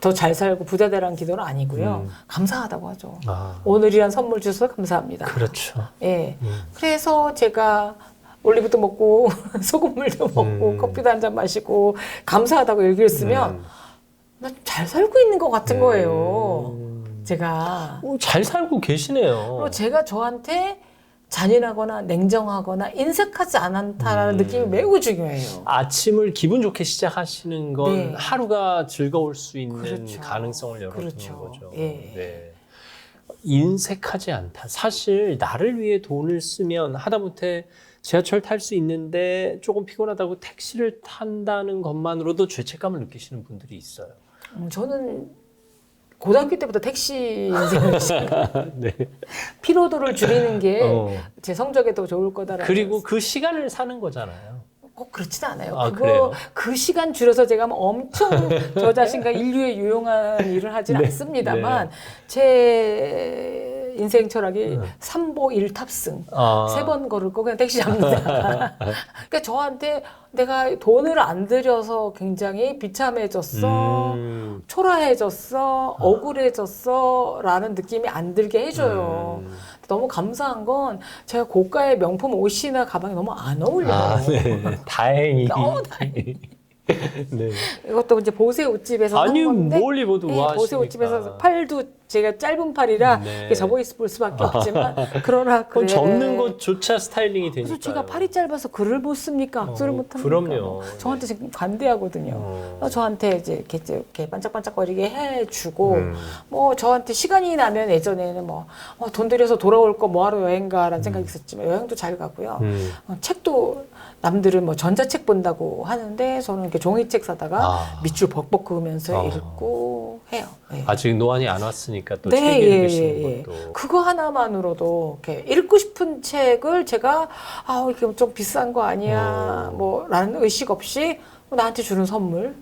더 잘 살고 부자 되라는 기도는 아니고요. 감사하다고 하죠. 오늘이란 선물 주셔서 감사합니다. 그렇죠. 예. 그래서 제가 올리브도 먹고 소금물도 먹고 커피도 한 잔 마시고 감사하다고 일기를 쓰면 나 잘 살고 있는 것 같은 거예요. 제가. 잘 살고 계시네요. 그리고 제가 저한테 잔인하거나 냉정하거나 인색하지 않다라는 느낌이 매우 중요해요. 아침을 기분 좋게 시작하시는 건 네. 하루가 즐거울 수 있는 그렇죠. 가능성을 열어두는 그렇죠. 거죠. 예. 네. 인색하지 않다. 사실 나를 위해 돈을 쓰면 하다못해 지하철 탈 수 있는데 조금 피곤하다고 택시를 탄다는 것만으로도 죄책감을 느끼시는 분들이 있어요. 저는 고등학교 때부터 택시 인생을 네. 피로도를 줄이는 게 제 성적에 더 좋을 거다라는. 그리고 그 시간을 사는 거잖아요. 꼭 그렇지는 않아요. 그래요? 그 시간 줄여서 제가 뭐 엄청 저 자신과 인류에 유용한 일을 하진 네, 않습니다만 제 인생 철학이 삼보 일탑승. 3번 걸을 거 그냥 택시 잡는다. 그러니까 저한테 내가 돈을 안 들여서 굉장히 비참해졌어, 초라해졌어, 억울해졌어 라는 느낌이 안 들게 해줘요. 너무 감사한 건 제가 고가의 명품 옷이나 가방이 너무 안 어울려요. 네. 다행히. 너무 다행히. 네. 이것도 이제 보세 옷집에서 산 건데 뭘 입어도 우아하시니까. 보세 옷집에서 팔도 제가 짧은 팔이라 네. 접어 있을 수밖에 없지만 그러나 그건 그래. 접는 것조차 스타일링이 되니까. 그래서 제가 팔이 짧아서 글을 못 씁니까? 악수를 못 합니까? 그럼요. 뭐 저한테 지금 관대하거든요. 그래서 저한테 이제 이렇게 반짝반짝거리게 해주고 뭐 저한테 시간이 나면 예전에는 돈 들여서 돌아올 거 뭐하러 여행 가라는 생각이 있었지만 여행도 잘 가고요. 책도 남들은 뭐 전자책 본다고 하는데 저는 이렇게 종이책 사다가 밑줄 벅벅 그으면서 읽고 해요. 예. 아직 노안이 안 왔으니까 또 네, 책 예, 읽으시는 예, 예. 것도. 그거 하나만으로도 이렇게 읽고 싶은 책을 제가 이게 좀 비싼 거 아니야 뭐라는 의식 없이 나한테 주는 선물.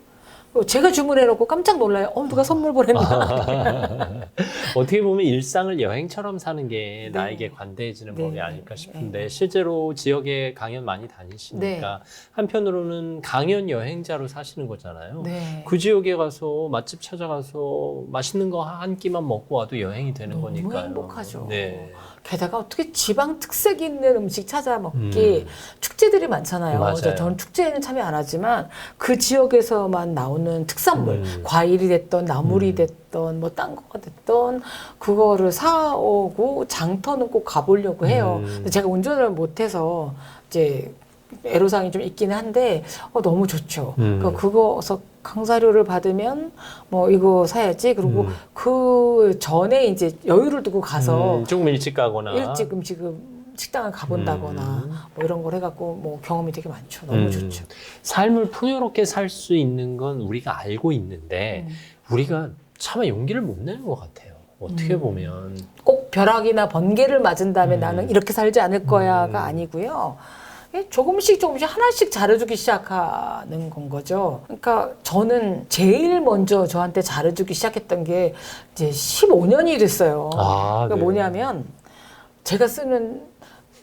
제가 주문해놓고 깜짝 놀라요. 누가 선물 보냈나? 어떻게 보면 일상을 여행처럼 사는 게 네. 나에게 관대해지는 네. 법이 아닐까 싶은데 네. 실제로 지역에 강연 많이 다니시니까 네. 한편으로는 강연 여행자로 사시는 거잖아요. 네. 그 지역에 가서 맛집 찾아가서 맛있는 거 한 끼만 먹고 와도 여행이 되는 너무 거니까요. 행복하죠. 네. 게다가 어떻게 지방 특색 있는 음식 찾아 먹기 축제들이 많잖아요. 맞아요. 저는 축제에는 참여 안 하지만 그 지역에서만 나오는 특산물, 과일이 됐던 나물이 됐던 뭐 딴 거가 됐던 그거를 사오고 장터는 꼭 가보려고 해요. 근데 제가 운전을 못해서 이제 애로사항이 좀 있기는 한데 너무 좋죠. 그러니까 그거서 강사료를 받으면 뭐 이거 사야지. 그리고 그 전에 이제 여유를 두고 가서 조금 일찍 가거나 일찍 식당을 가본다거나 뭐 이런 걸 해갖고 뭐 경험이 되게 많죠. 너무 좋죠. 삶을 풍요롭게 살 수 있는 건 우리가 알고 있는데 우리가 차마 용기를 못 내는 것 같아요. 어떻게 보면 꼭 벼락이나 번개를 맞은 다음에 나는 이렇게 살지 않을 거야가 아니고요. 조금씩 하나씩 잘해주기 시작하는 건 거죠. 그러니까 저는 제일 먼저 저한테 잘해주기 시작했던 게 이제 15년이 됐어요. 그러니까 네. 뭐냐면 제가 쓰는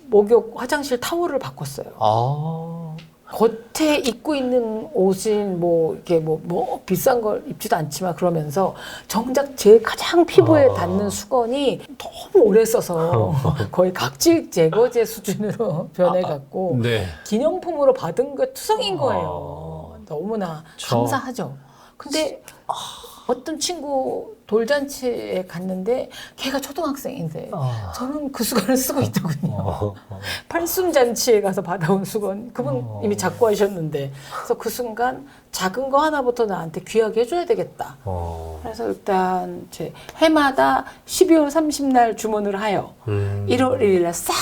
목욕 화장실 타월을 바꿨어요. 겉에 입고 있는 옷은 뭐 이렇게 뭐 비싼 걸 입지도 않지만 그러면서 정작 제 가장 피부에 닿는 수건이 너무 오래 써서 거의 각질 제거제 수준으로 변해갖고 네. 기념품으로 받은 게 투성인 거예요. 너무나 감사하죠. 근데 어떤 친구 돌잔치에 갔는데 걔가 초등학생인데 저는 그 수건을 쓰고 있더군요. 팔순잔치에 가서 받아온 수건 그분 이미 작고 하셨는데 그래서 그 순간 작은 거 하나부터 나한테 귀하게 해줘야 되겠다. 그래서 일단 제 해마다 12월 30날 주문을 하여 1월 1일 날 싹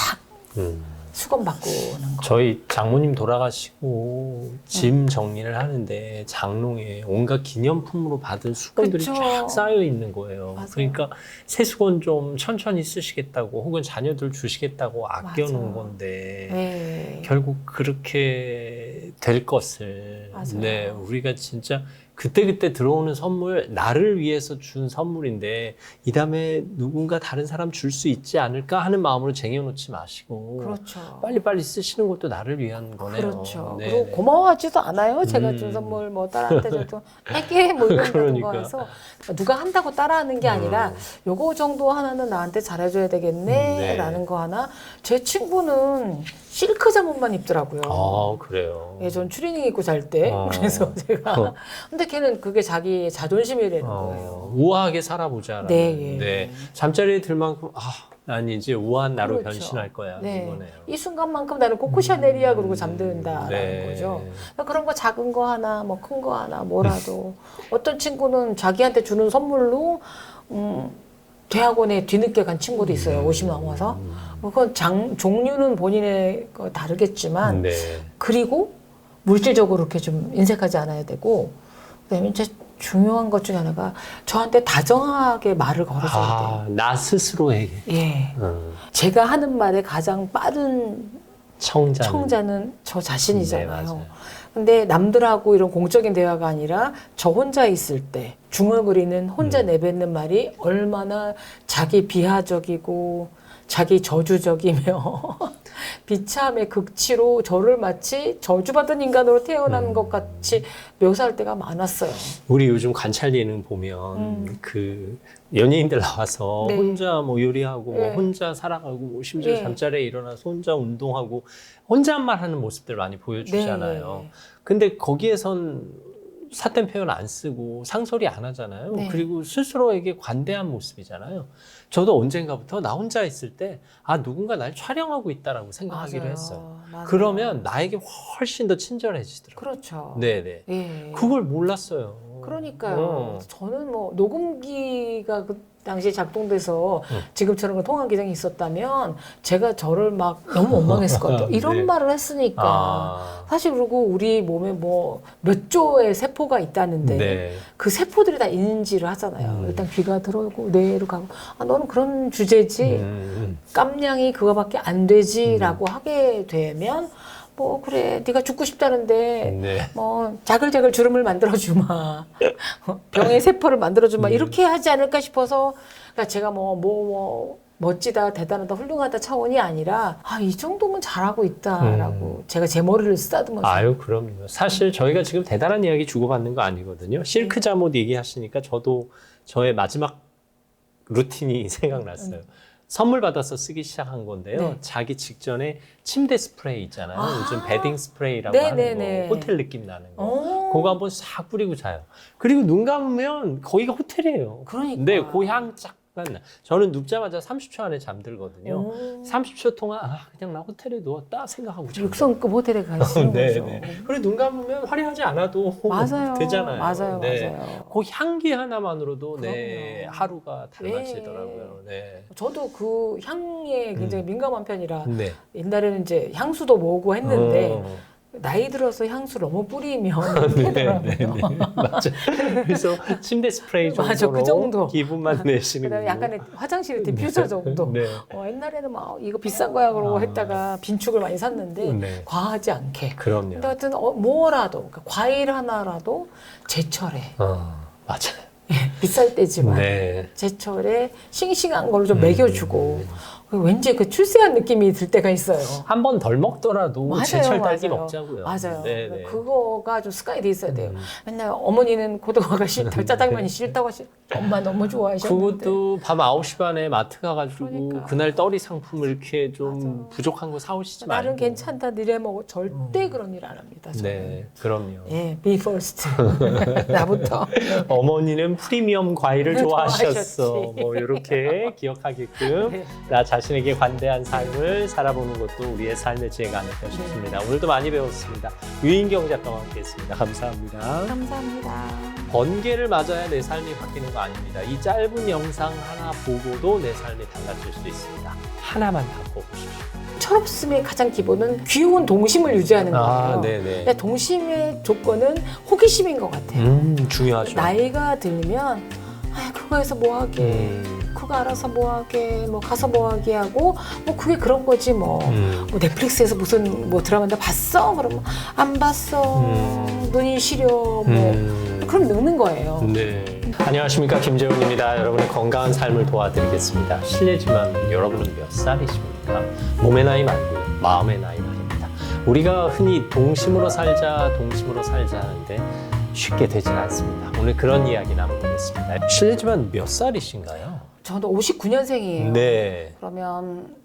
수건 바꾸는 거. 저희 장모님 돌아가시고 짐 정리를 하는데 장롱에 온갖 기념품으로 받은 수건들이 그쵸. 쫙 쌓여 있는 거예요. 맞아요. 그러니까 새 수건 좀 천천히 쓰시겠다고 혹은 자녀들 주시겠다고 아껴놓은 맞아. 건데 네. 결국 그렇게 될 것을 맞아요. 네, 우리가 진짜 그때그때 들어오는 선물 나를 위해서 준 선물인데 이 다음에 누군가 다른 사람 줄 수 있지 않을까 하는 마음으로 쟁여놓지 마시고 그렇죠. 빨리빨리 쓰시는 것도 나를 위한 거네요. 그렇죠. 네, 그리고 네. 고마워하지도 않아요. 제가 준 선물 뭐 딸한테 줘도 애기 뭐 이런 그러니까. 거 해서 누가 한다고 따라하는 게 아니라 요거 정도 하나는 나한테 잘해줘야 되겠네 라는 거 하나. 제 친구는 실크 잠옷만 입더라고요. 그래요. 예, 전 추리닝 입고 잘 때. 그래서 제가. 근데 걔는 그게 자기 자존심이라는 거예요. 우아하게 살아보자. 네, 네. 잠자리에 들 만큼 난 이제 우아한 나로 그렇죠. 변신할 거야. 네. 이거네요. 이 순간만큼 나는 코코 샤넬이야 그러고 잠든다라는 네. 거죠. 그런 거 작은 거 하나, 뭐 큰 거 하나, 뭐라도 어떤 친구는 자기한테 주는 선물로 대학원에 뒤늦게 간 친구도 있어요. 50 넘어서. 그건 종류는 본인의 거 다르겠지만 네. 그리고 물질적으로 그렇게 좀 인색하지 않아야 되고 그다음에 이제 중요한 것 중에 하나가 저한테 다정하게 말을 걸어줘야 돼요. 나 스스로에게. 예. 제가 하는 말에 가장 빠른 청자는 저 자신이잖아요. 네, 맞아요. 근데 남들하고 이런 공적인 대화가 아니라 저 혼자 있을 때 중얼거리는 혼자 내뱉는 말이 얼마나 자기 비하적이고 자기 저주적이며 비참의 극치로 저를 마치 저주받은 인간으로 태어난 것 같이 묘사할 때가 많았어요. 우리 요즘 관찰 예능 보면 그 연예인들 나와서 네. 혼자 뭐 요리하고 뭐 네. 혼자 살아가고 뭐 심지어 네. 잠자리에 일어나서 혼자 운동하고 혼잣말 하는 모습들 많이 보여주잖아요. 네. 근데 거기에선 사된 표현 안 쓰고 상소리 안 하잖아요. 네. 그리고 스스로에게 관대한 모습이잖아요. 저도 언젠가부터 나 혼자 있을 때 누군가 날 촬영하고 있다라고 생각하기로 맞아요. 했어요. 맞아요. 그러면 나에게 훨씬 더 친절해지더라고요. 그렇죠. 네네. 예. 그걸 몰랐어요. 그러니까요. 저는 뭐 녹음기가 당시에 작동돼서 지금처럼 통화 기장이 있었다면 제가 저를 막 너무 원망했을 것 같아요. 이런 네. 말을 했으니까. 사실 그리고 우리 몸에 뭐 몇 조의 세포가 있다는데 네. 그 세포들이 다 인지를 하잖아요. 일단 귀가 들어오고 뇌로 가고 너는 그런 주제지. 깜냥이 그거밖에 안 되지라고 하게 되면 뭐 그래 네가 죽고 싶다는데 네. 뭐 자글자글 주름을 만들어주마 병의 세포를 만들어주마 이렇게 하지 않을까 싶어서 그러니까 제가 뭐 멋지다 대단하다 훌륭하다 차원이 아니라 이 정도면 잘하고 있다라고 제가 제 머리를 쓰다듬어서 아유, 그럼요. 사실 저희가 지금 대단한 이야기 주고받는 거 아니거든요. 실크 잠옷 얘기하시니까 저도 저의 마지막 루틴이 생각났어요. 선물 받아서 쓰기 시작한 건데요. 네. 자기 직전에 침대 스프레이 있잖아요. 요즘 베딩 스프레이라고 네네네. 하는 거, 호텔 느낌 나는 거. 오. 그거 한번 싹 뿌리고 자요. 그리고 눈 감으면 거기가 호텔이에요. 그러니까. 네, 그 향 쫙 나. 저는 눕자마자 30초 안에 잠들거든요. 오. 30초 동안 그냥 나 호텔에 누웠다 생각하고 잠들어요. 6성급 호텔에 가시는 네, 거죠. 네. 그리고 눈 감으면 화려하지 않아도 맞아요. 되잖아요. 맞아요. 네. 맞아요. 그 향기 하나만으로도 네, 그럼요. 하루가 달라지더라고요. 네. 저도 그 향에 굉장히 민감한 편이라 네. 옛날에는 이제 향수도 모으고 했는데 어. 나이 들어서 향수 너무 뿌리면 피하더라고요. 맞아. 그래서 침대 스프레이 정도로 맞아, 그 정도. 기분만 내시는 그다음에 거고. 약간의 화장실 디퓨저 정도. 네. 옛날에는 막 이거 비싼 거야 그러고 했다가 빈축을 많이 샀는데 네. 과하지 않게. 그럼요. 근데 하여튼 뭐라도 그러니까 과일 하나라도 제철에 맞아요. 비쌀 때지만 네. 제철에 싱싱한 걸로 좀 먹여주고 왠지 그 출세한 느낌이 들 때가 있어요. 한 번 덜 먹더라도 맞아요, 제철 딸기 맞아요. 먹자고요. 맞아요. 네, 네. 그거가 좀 습관이 돼 있어야 돼요. 맨날 어머니는 고등어가 싫다, 짜장면이 싫다고 엄마 너무 좋아하셨는데. 그것도 밤 9시 반에 마트 가가지고 그러니까. 그날 떨이 상품을 이렇게 좀 부족한 거 사오시지 말고. 나는 괜찮다, 니네 먹어. 절대 그런 일 안 합니다. 저는. 네, 그럼요. 예, be first. 나부터. 어머니는 프리미엄 과일을 좋아하셨어. 좋아하셨지. 뭐 이렇게 기억하게끔 네. 나 자신에게 관대한 삶을 살아보는 것도 우리의 삶의 지혜가 아닐까 싶습니다. 오늘도 많이 배웠습니다. 유인경 작가와 함께했습니다. 감사합니다. 감사합니다. 번개를 맞아야 내 삶이 바뀌는 거 아닙니다. 이 짧은 영상 하나 보고도 내 삶이 달라질 수 있습니다. 하나만 바꿔보십시오. 철없음의 가장 기본은 귀여운 동심을 유지하는 거예요. 네네. 근데 동심의 조건은 호기심인 것 같아요. 중요하죠. 나이가 들면 그거 해서 뭐 하게, 그거 알아서 뭐 하게, 뭐 가서 뭐 하게 하고 뭐 그게 그런 거지 뭐. 뭐 넷플릭스에서 무슨 뭐 드라마인데 봤어? 그러면 안 봤어. 눈이 시려. 뭐 그럼 늙는 거예요. 네. 안녕하십니까, 김재훈입니다. 여러분의 건강한 삶을 도와드리겠습니다. 실례지만 여러분은 몇 살이십니까? 몸의 나이 말고요, 마음의 나이 말입니다. 우리가 흔히 동심으로 살자 하는데 쉽게 되질 않습니다. 오늘 그런 이야기 나눠보겠습니다. 실례지만 몇 살이신가요? 저도 59년생이에요. 네. 그러면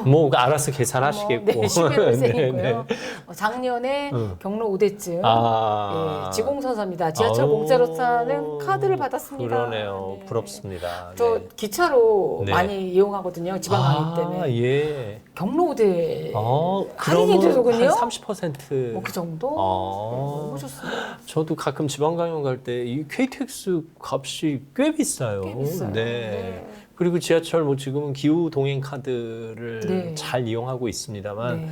뭐 알아서 계산하시겠고. 네, 11월생이고요. 네, 네. 작년에 경로 우대증 예, 지공선서입니다. 지하철 아우, 공짜로 타는 카드를 받았습니다. 그러네요. 네. 부럽습니다. 저 네. 기차로 네. 많이 이용하거든요. 지방 가기 때문에. 예. 경로 우대 그러면 할인이 되더군요. 한 30%. 뭐 그 정도? 너무 좋습니다. 저도 가끔 지방 강연 갈 때 이 KTX 값이 꽤 비싸요. 꽤 비싸요. 네. 네. 그리고 지하철 뭐 지금은 기후 동행 카드를 네. 잘 이용하고 있습니다만 네.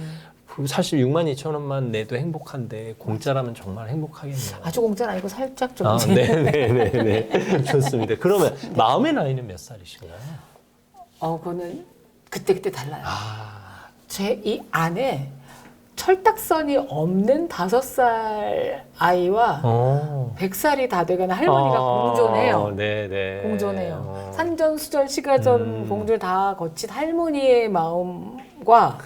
그 사실 62,000원만 내도 행복한데 공짜라면 정말 행복하겠네요. 아주 공짜는 아니고 살짝 좀. 네네네네. 좋습니다. 그러면 마음의 나이는 몇 살이신가요? 그거는 그때그때 달라요. 아, 제 이 안에 철딱선이 없는 5살 아이와 100살이 다 돼가는 할머니가 공존해요. 네네. 공존해요. 산전수전 시가전 공존을 다 거친 할머니의 마음과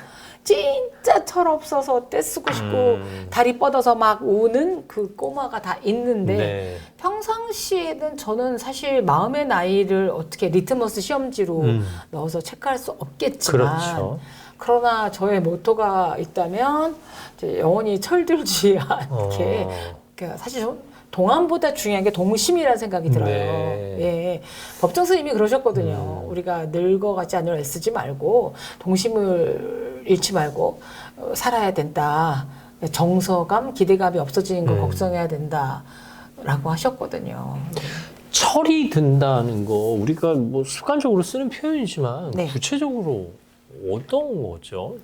진짜 철없어서 떼쓰고 싶고 다리 뻗어서 막 우는 그 꼬마가 다 있는데 네. 평상시에는 저는 사실 마음의 나이를 어떻게 리트머스 시험지로 넣어서 체크할 수 없겠지만 그렇죠. 그러나 저의 모토가 있다면 이제 영원히 철들지 않게 그러니까 사실 동안보다 중요한 게 동심이라는 생각이 들어요. 네. 예, 법정 스님이 그러셨거든요. 우리가 늙어가지 않으려 애쓰지 말고 동심을 잃지 말고 살아야 된다. 정서감, 기대감이 없어지는 걸 걱정해야 된다라고 하셨거든요. 철이 든다는 거 우리가 뭐 습관적으로 쓰는 표현이지만 네. 구체적으로 어떤 거죠?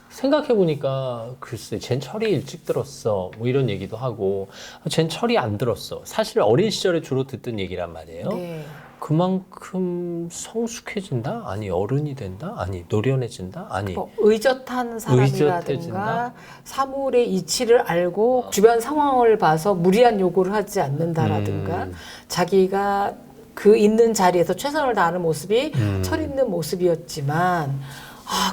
생각해 보니까 글쎄 쟨 철이 일찍 들었어 뭐 이런 얘기도 하고 쟨 철이 안 들었어. 사실 어린 시절에 주로 듣던 얘기란 말이에요. 네. 그만큼 성숙해진다? 아니 어른이 된다? 아니 노련해진다? 아니 뭐 의젓한 사람이라든가 의젓해진다? 사물의 이치를 알고 주변 상황을 봐서 무리한 요구를 하지 않는다라든가 자기가 그 있는 자리에서 최선을 다하는 모습이 철 있는 모습이었지만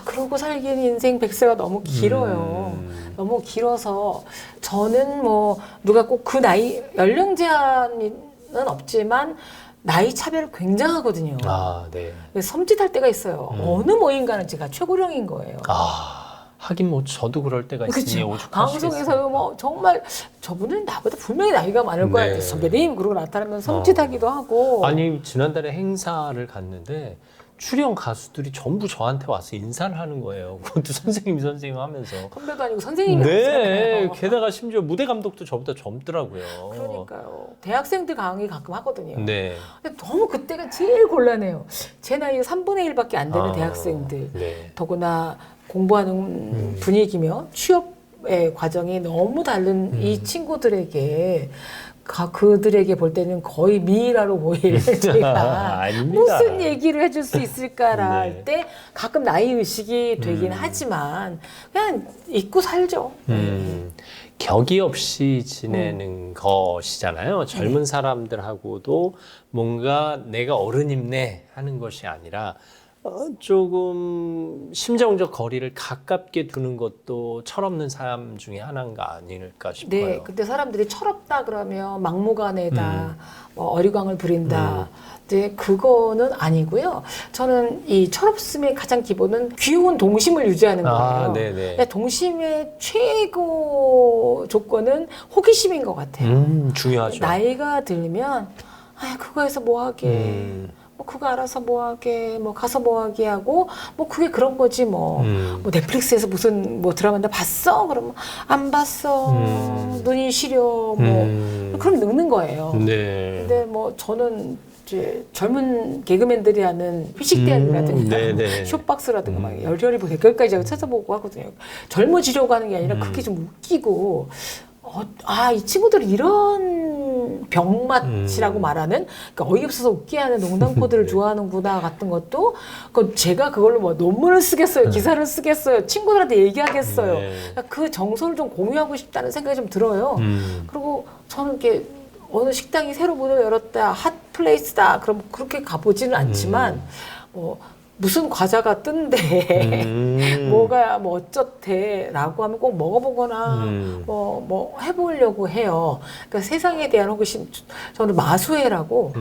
그러고 살기에는 인생 100세가 너무 길어요. 너무 길어서 저는 뭐 누가 꼭 그 나이 연령 제한은 없지만 나이 차별이 굉장하거든요. 네. 섬찟할 때가 있어요. 어느 모임 가는 제가 최고령인 거예요. 하긴 뭐 저도 그럴 때가 있으니 그렇죠. 오죽하시겠어요. 방송에서 뭐 정말 저분은 나보다 분명히 나이가 많을 거야. 네. 선배님 그러고 나타나면 섬찟하기도 하고. 아니 지난달에 행사를 갔는데 출연 가수들이 전부 저한테 와서 인사를 하는 거예요. 그것도 선생님 하면서. 선배도 아니고 선생님이 네. 하잖아요. 게다가 심지어 무대 감독도 저보다 젊더라고요. 그러니까요. 대학생들 강의 가끔 하거든요. 네. 근데 너무 그때가 제일 곤란해요. 제 나이 3분의 1밖에 안 되는 대학생들. 네. 더구나 공부하는 분위기며 취업의 과정이 너무 다른 이 친구들에게 그들에게 볼 때는 거의 미이라로 보일 제가 아닙니다. 무슨 얘기를 해줄 수 있을까라 할 네. 때 가끔 나이 의식이 되긴 하지만 그냥 잊고 살죠. 격이 없이 지내는 것이잖아요. 젊은 사람들하고도 뭔가 내가 어른임네 하는 것이 아니라 조금 심정적 거리를 가깝게 두는 것도 철없는 삶 중에 하나가 아닐까 싶어요. 네, 근데 사람들이 철없다 그러면 막무가내다, 뭐 어리광을 부린다. 근데 그거는 아니고요. 저는 이 철없음의 가장 기본은 귀여운 동심을 유지하는 거예요. 네네. 근데 동심의 최고 조건은 호기심인 것 같아요. 중요하죠. 나이가 들면 그거 해서 뭐 하게. 뭐 그거 알아서 뭐 하게, 뭐 가서 뭐 하게 하고, 뭐 그게 그런 거지 뭐. 뭐 넷플릭스에서 무슨 뭐 드라마인데 봤어? 그러면 안 봤어. 눈이 시려. 뭐 그럼 늙는 거예요. 네. 근데 뭐 저는 이제 젊은 개그맨들이 하는 피식대학이라든가 네네. 쇼박스라든가 막 열혈히 뭐 댓글까지 제가 찾아보고 하거든요. 젊어지려고 하는 게 아니라 그게 좀 웃기고. 이 친구들이 이런 병맛이라고 말하는 그러니까 어이없어서 웃게 하는 농담 코드를 좋아하는구나 같은 것도 제가 그걸로 뭐 논문을 쓰겠어요, 기사를 쓰겠어요, 친구들한테 얘기하겠어요. 네. 그러니까 그 정서를 좀 공유하고 싶다는 생각이 좀 들어요. 그리고 저는 이렇게 어느 식당이 새로 문을 열었다, 핫플레이스다, 그럼 그렇게 가보지는 않지만 뭐 무슨 과자가 뜬대, 뭐가 뭐 어쩌대라고 하면 꼭 먹어보거나 뭐 해보려고 해요. 그러니까 세상에 대한 호기심. 저는 마수회라고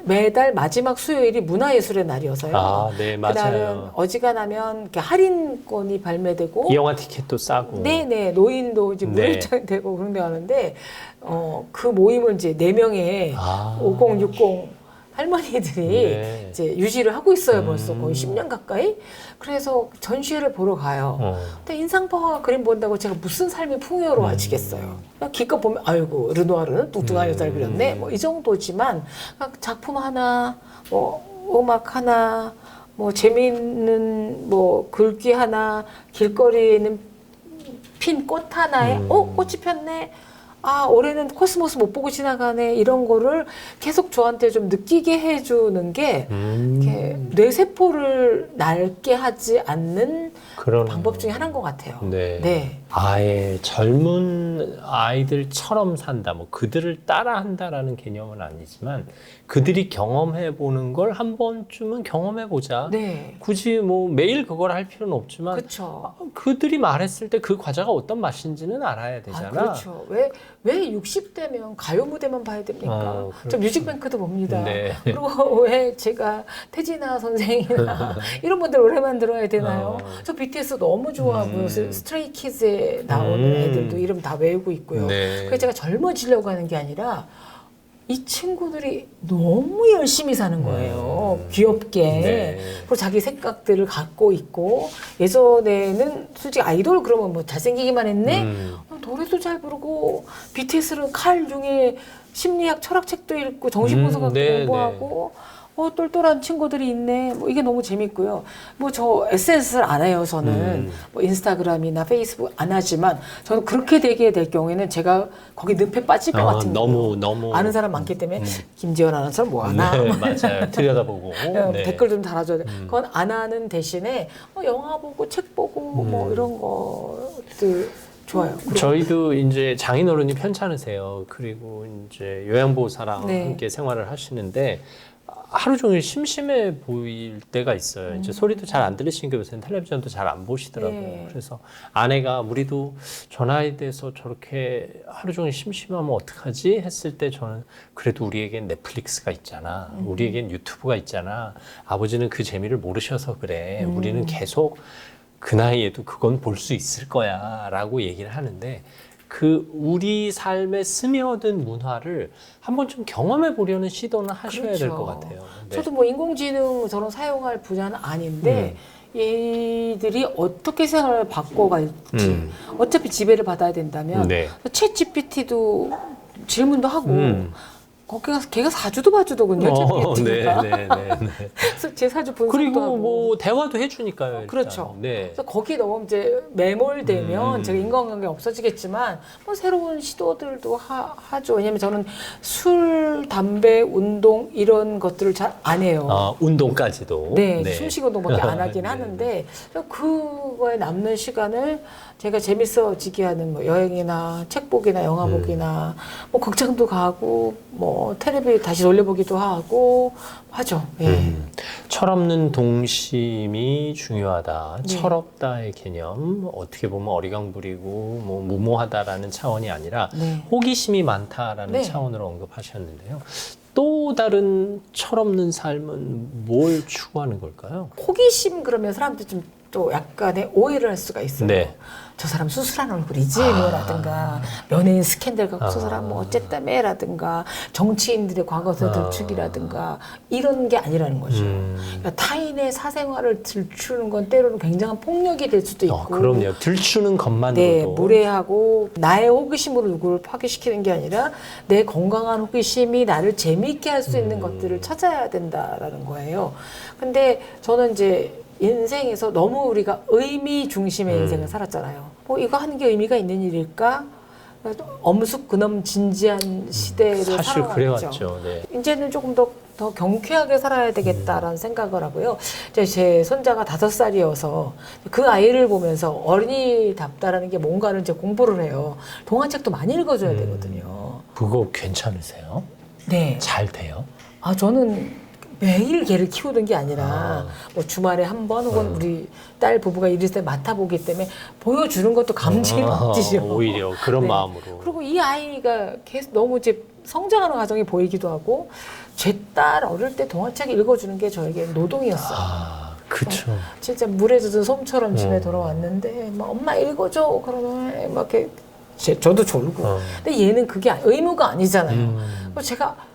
매달 마지막 수요일이 문화예술의 날이어서요. 네, 그날은 맞아요. 어지간하면 이렇게 할인권이 발매되고 이 영화 티켓도 싸고. 네네, 노인도 이제 무료입장이 되고 그런 데 하는데 그 모임을 이제 4명의 5060 할머니들이 이제 유지를 하고 있어요. 벌써 거의 10년 가까이. 그래서 전시회를 보러 가요. 근데 인상파와 그림 본다고 제가 무슨 삶이 풍요로워지겠어요. 그냥 기껏 보면 아이고 르누아르는 뚱뚱한 여자를 그렸네. 뭐 이 정도지만 작품 하나, 뭐 음악 하나, 뭐 재미있는 뭐 글귀 하나, 길거리에 있는 핀 꽃 하나에 꽃이 폈네. 올해는 코스모스 못 보고 지나가네. 이런 거를 계속 저한테 좀 느끼게 해주는 게 이렇게 뇌세포를 낡게 하지 않는 그런 방법 중에 하나인 것 같아요. 네. 아예 젊은 아이들처럼 산다, 뭐 그들을 따라한다라는 개념은 아니지만 그들이 경험해보는 걸 한 번쯤은 경험해보자. 네. 굳이 뭐 매일 그걸 할 필요는 없지만 그렇죠. 그들이 말했을 때 그 과자가 어떤 맛인지는 알아야 되잖아. 그렇죠. 왜 60대면 가요 무대만 봐야 됩니까? 그렇죠. 저 뮤직뱅크도 봅니다. 네. 그리고 왜 제가 태진아 선생이나 이런 분들 노래만 들어야 되나요? 저 BTS 너무 좋아하고요. 스트레이 키즈에 나오는 애들도 이름 다 외우고 있고요. 네. 그래서 제가 젊어지려고 하는 게 아니라 이 친구들이 너무 열심히 사는 거예요. 귀엽게. 네. 그리고 자기 생각들을 갖고 있고 예전에는 솔직히 아이돌 그러면 뭐 잘생기기만 했네? 노래도 잘 부르고 BTS는 칼 중에 심리학 철학 책도 읽고 정신분석학도 네, 공부하고 똘똘한 친구들이 있네. 뭐 이게 너무 재밌고요. 뭐 저 SNS를 안 해요. 저는 뭐 인스타그램이나 페이스북 안 하지만 저는 그렇게 되게 될 경우에는 제가 거기 늪에 빠질 것 같은 거예요. 너무 아는 사람 많기 때문에 김지연 아나운서 뭐 하나 네, 맞아요. 들여다보고 네. 댓글 좀 달아줘야 돼. 그건 안 하는 대신에 영화 보고 책 보고 뭐 이런 것들 좋아요. 저희도 이제 장인어른이 편찮으세요. 그리고 이제 요양보호사랑 네. 함께 생활을 하시는데 하루 종일 심심해 보일 때가 있어요. 이제 소리도 잘 안 들리시니까 요새는 텔레비전도 잘 안 보시더라고요. 네. 그래서 아내가 우리도 저 나이 돼서 저렇게 하루 종일 심심하면 어떡하지? 했을 때 저는 그래도 우리에겐 넷플릭스가 있잖아. 우리에겐 유튜브가 있잖아. 아버지는 그 재미를 모르셔서 그래. 우리는 계속 그 나이에도 그건 볼 수 있을 거야 라고 얘기를 하는데 그 우리 삶에 스며든 문화를 한번 좀 경험해 보려는 시도는 하셔야 될 것 같아요. 네. 저도 뭐 인공지능 저런 사용할 분야는 아닌데 얘들이 어떻게 생활을 바꿔갈지 어차피 지배를 받아야 된다면 네. 챗 GPT도 질문도 하고 거기 가서 걔가 사주도 봐주더군요. 챗 GPT가. 네. 그래서 제 사주 분석도 그리고 하고. 뭐 대화도 해주니까요. 일단. 그렇죠. 네. 그래서 거기 너무 이제 매몰되면 제가 인간관계 없어지겠지만 뭐 새로운 시도들도 하죠. 왜냐면 저는 술, 담배, 운동 이런 것들을 잘 안 해요. 운동까지도. 네, 숨쉬기 운동밖에 안 하긴 네. 하는데 그거에 남는 시간을 제가 재밌어지게 하는 뭐 여행이나 책 보기나 영화 보기나 뭐 극장도 가고 뭐 텔레비 다시 돌려보기도 하고 하죠. 예. 철없는 동심이 중요하다. 네. 철없다의 개념 어떻게 보면 어리광부리고 뭐 무모하다라는 차원이 아니라 네. 호기심이 많다라는 네. 차원으로 언급하셨는데요. 또 다른 철없는 삶은 뭘 추구하는 걸까요? 호기심 그러면 사람들이 좀 또 약간의 오해를 할 수가 있어요. 네. 저 사람 수술한 얼굴이지 뭐라든가 연예인 스캔들 갖고 저 사람 뭐 어쨌다매라든가 정치인들의 과거사 들추기라든가 이런 게 아니라는 거죠. 그러니까 타인의 사생활을 들추는 건 때로는 굉장한 폭력이 될 수도 있고 그럼요. 들추는 것만으로도. 네, 무례하고 나의 호기심으로 누구를 파괴시키는 게 아니라 내 건강한 호기심이 나를 재미있게 할 수 있는 것들을 찾아야 된다라는 거예요. 근데 저는 이제 인생에서 너무 우리가 의미 중심의 인생을 살았잖아요. 뭐 이거 하는 게 의미가 있는 일일까? 엄숙 근엄 진지한 시대를 사실 살아왔죠. 그래왔죠. 네. 이제는 조금 더 경쾌하게 살아야 되겠다라는 생각을 하고요. 이제 제 손자가 5살이어서 그 아이를 보면서 어린이답다라는 게 뭔가를 이제 공부를 해요. 동화책도 많이 읽어줘야 되거든요. 그거 괜찮으세요? 네. 잘 돼요? 저는 매일 개를 키우는 게 아니라 뭐 주말에 한 번 혹은 우리 딸 부부가 이럴 때 맡아보기 때문에 보여주는 것도 감질맛이죠. 오히려 그런 네. 마음으로. 그리고 이 아이가 계속 너무 이제 성장하는 과정이 보이기도 하고 제 딸 어릴 때 동화책 읽어주는 게 저에게 노동이었어요. 그쵸. 진짜 물에 젖은 솜처럼 집에 돌아왔는데 막 엄마 읽어줘 그러면 막 이렇게 저도 졸고. 근데 얘는 그게 의무가 아니잖아요. 그래서 제가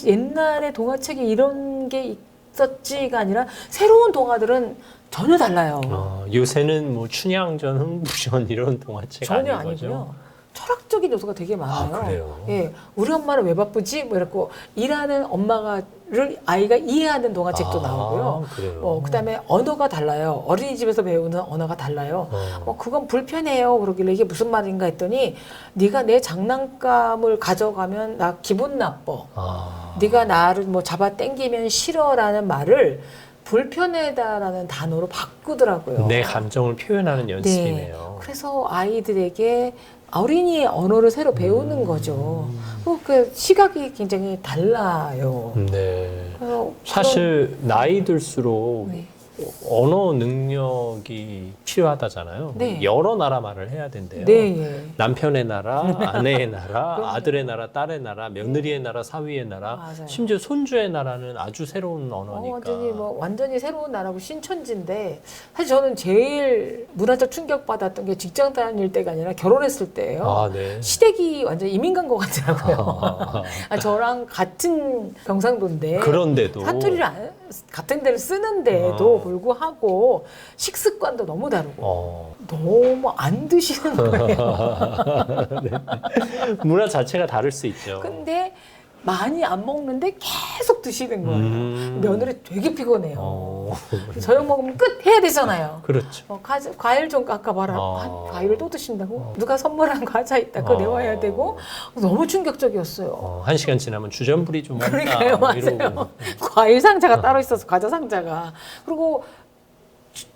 옛날에 동화책에 이런 게 있었지가 아니라 새로운 동화들은 전혀 달라요. 요새는 뭐 춘향전, 흥부전 이런 동화책 전혀 아닌 거죠? 아니고요. 철학적인 요소가 되게 많아요. 그래요? 예, 우리 엄마는 왜 바쁘지? 뭐 이랬고 일하는 엄마가를 아이가 이해하는 동화책도 나오고요. 그래요? 그다음에 언어가 달라요. 어린이집에서 배우는 언어가 달라요. 그건 불편해요. 그러길래 이게 무슨 말인가 했더니 네가 내 장난감을 가져가면 나 기분 나빠. 네가 나를 뭐 잡아 당기면 싫어라는 말을 불편하다라는 단어로 바꾸더라고요. 내 감정을 표현하는 연습이네요. 네. 그래서 아이들에게 어린이의 언어를 새로 배우는 거죠. 그 시각이 굉장히 달라요. 네. 그래서 사실 나이 들수록 네. 언어 능력이 필요하다잖아요. 네. 여러 나라 말을 해야 된대요. 네, 예. 남편의 나라, 아내의 나라, 아들의 나라, 딸의 나라, 며느리의 나라, 사위의 나라, 맞아요. 심지어 손주의 나라는 아주 새로운 언어니까. 완전히 새로운 나라고 신천지인데 사실 저는 제일 문화적 충격 받았던 게 직장 다닐 때가 아니라 결혼했을 때예요. 네. 시댁이 완전 이민 간 것 같더라고요. 저랑 같은 경상도인데 그런데도 사투리를 같은 데를 쓰는데도 불구하고 식습관도 너무 다르고 너무 안 드시는 거예요. 네. 문화 자체가 다를 수 있죠. 근데 많이 안 먹는데 계속 드시는 거예요. 며느리 되게 피곤해요. 저녁 먹으면 끝 해야 되잖아요. 그렇죠. 과일 좀 깎아봐라. 과일을 또 드신다고? 누가 선물한 과자 있다. 그거 내와야 되고. 너무 충격적이었어요. 1시간 지나면 주전부리 좀 먹나. 그러니까요. 맞아요. 과일 상자가 따로 있어서 과자 상자가. 그리고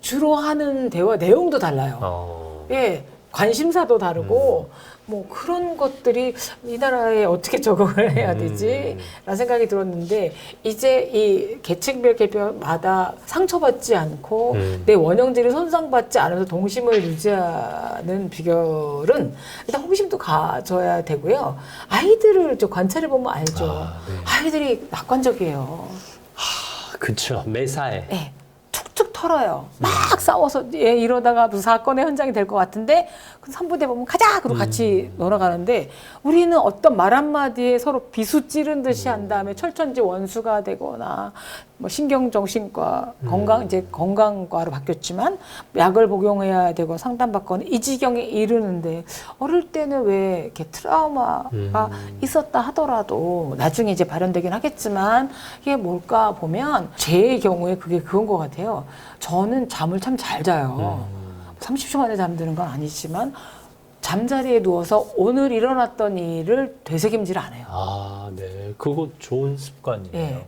주로 하는 대화 내용도 달라요. 예. 관심사도 다르고 뭐 그런 것들이 이 나라에 어떻게 적응을 해야 되지? 라는 생각이 들었는데 이제 이 계층별 개별마다 상처받지 않고 내 원형질이 손상받지 않아서 동심을 유지하는 비결은 일단 호기심도 가져야 되고요. 아이들을 좀 관찰해 보면 알죠. 네. 아이들이 낙관적이에요. 그렇죠. 매사에. 네. 툭툭 털어요. 막 싸워서 이러다가 무슨 사건의 현장이 될 것 같은데 그 3부대 보면 가자! 그러고 같이 놀아가는데 우리는 어떤 말 한마디에 서로 비수 찌른 듯이 한 다음에 철천지 원수가 되거나 뭐 신경정신과 이제 건강과로 바뀌었지만 약을 복용해야 되고 상담받거나 이 지경에 이르는데 어릴 때는 왜 이렇게 트라우마가 있었다 하더라도 나중에 이제 발현되긴 하겠지만 이게 뭘까 보면 제 경우에 그게 그건 것 같아요. 저는 잠을 참 잘 자요. 30초 만에 잠드는 건 아니지만 잠자리에 누워서 오늘 일어났던 일을 되새김질 안 해요. 네. 그거 좋은 습관이에요. 예.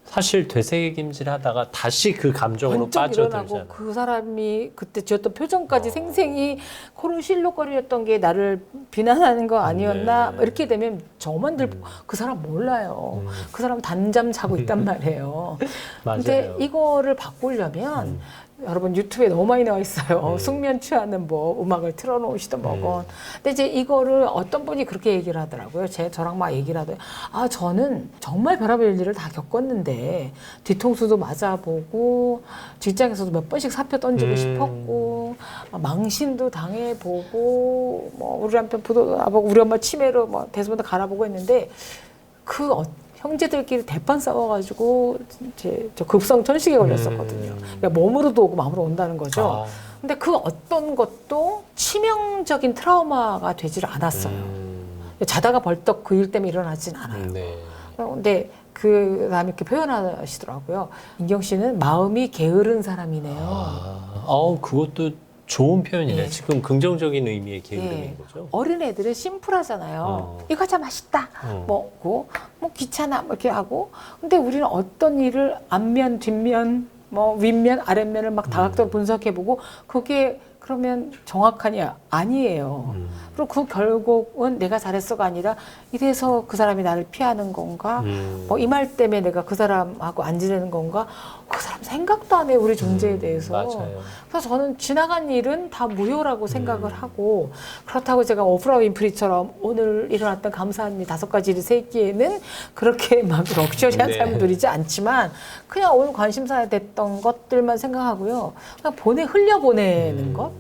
사실 되새김질 하다가 다시 그 감정으로 번쩍 일어나고 빠져들잖아요. 그 사람이 그때 지었던 표정까지 생생히 코를 실룩거렸던 게 나를 비난하는 거 아니었나 네. 이렇게 되면 저만 그 사람 몰라요. 그 사람 단잠 자고 있단 말이에요. 근데 맞아요. 이거를 바꾸려면 여러분 유튜브에 너무 많이 나와 있어요. 숙면 취하는 뭐 음악을 틀어놓으시던 뭐건. 근데 이제 이거를 어떤 분이 그렇게 얘기를 하더라고요. 저랑 막 얘기를 하더라고요. 저는 정말 별의별 일을 다 겪었는데 뒤통수도 맞아보고 직장에서도 몇 번씩 사표 던지고 싶었고 망신도 당해보고 뭐 우리 남편 부도 나보고 우리 엄마 치매로 뭐 대소변도 갈아보고 했는데 형제들끼리 대판 싸워가지고 저 급성 천식에 걸렸었거든요. 그러니까 몸으로도 오고 마음으로 온다는 거죠. 근데 그 어떤 것도 치명적인 트라우마가 되지를 않았어요. 자다가 벌떡 그 일 때문에 일어나진 않아요. 네. 근데 그 다음에 이렇게 표현하시더라고요. 인경 씨는 마음이 게으른 사람이네요. 그것도 좋은 표현이네. 네. 지금 긍정적인 의미의 게으름인 거죠. 어린애들은 심플하잖아요. 이 과자 맛있다. 먹고, 뭐 귀찮아. 뭐 이렇게 하고. 근데 우리는 어떤 일을 앞면, 뒷면, 뭐 윗면, 아랫면을 막 다각도로 분석해보고 그게 그러면 정확하냐? 아니에요. 그리고 그 결국은 내가 잘했어가 아니라 이래서 그 사람이 나를 피하는 건가? 뭐 이 말 때문에 내가 그 사람하고 안 지내는 건가? 그 사람 생각도 안 해요. 우리 존재에 대해서. 맞아요. 그래서 저는 지나간 일은 다 무효라고 생각을 하고 그렇다고 제가 오프라 윈프리처럼 오늘 일어났던 감사한 일 5가지를 세기에는 그렇게 막 럭셔리한 네. 삶을 누리지 않지만 그냥 오늘 관심사에 됐던 것들만 생각하고요. 그냥 흘려보내는 것.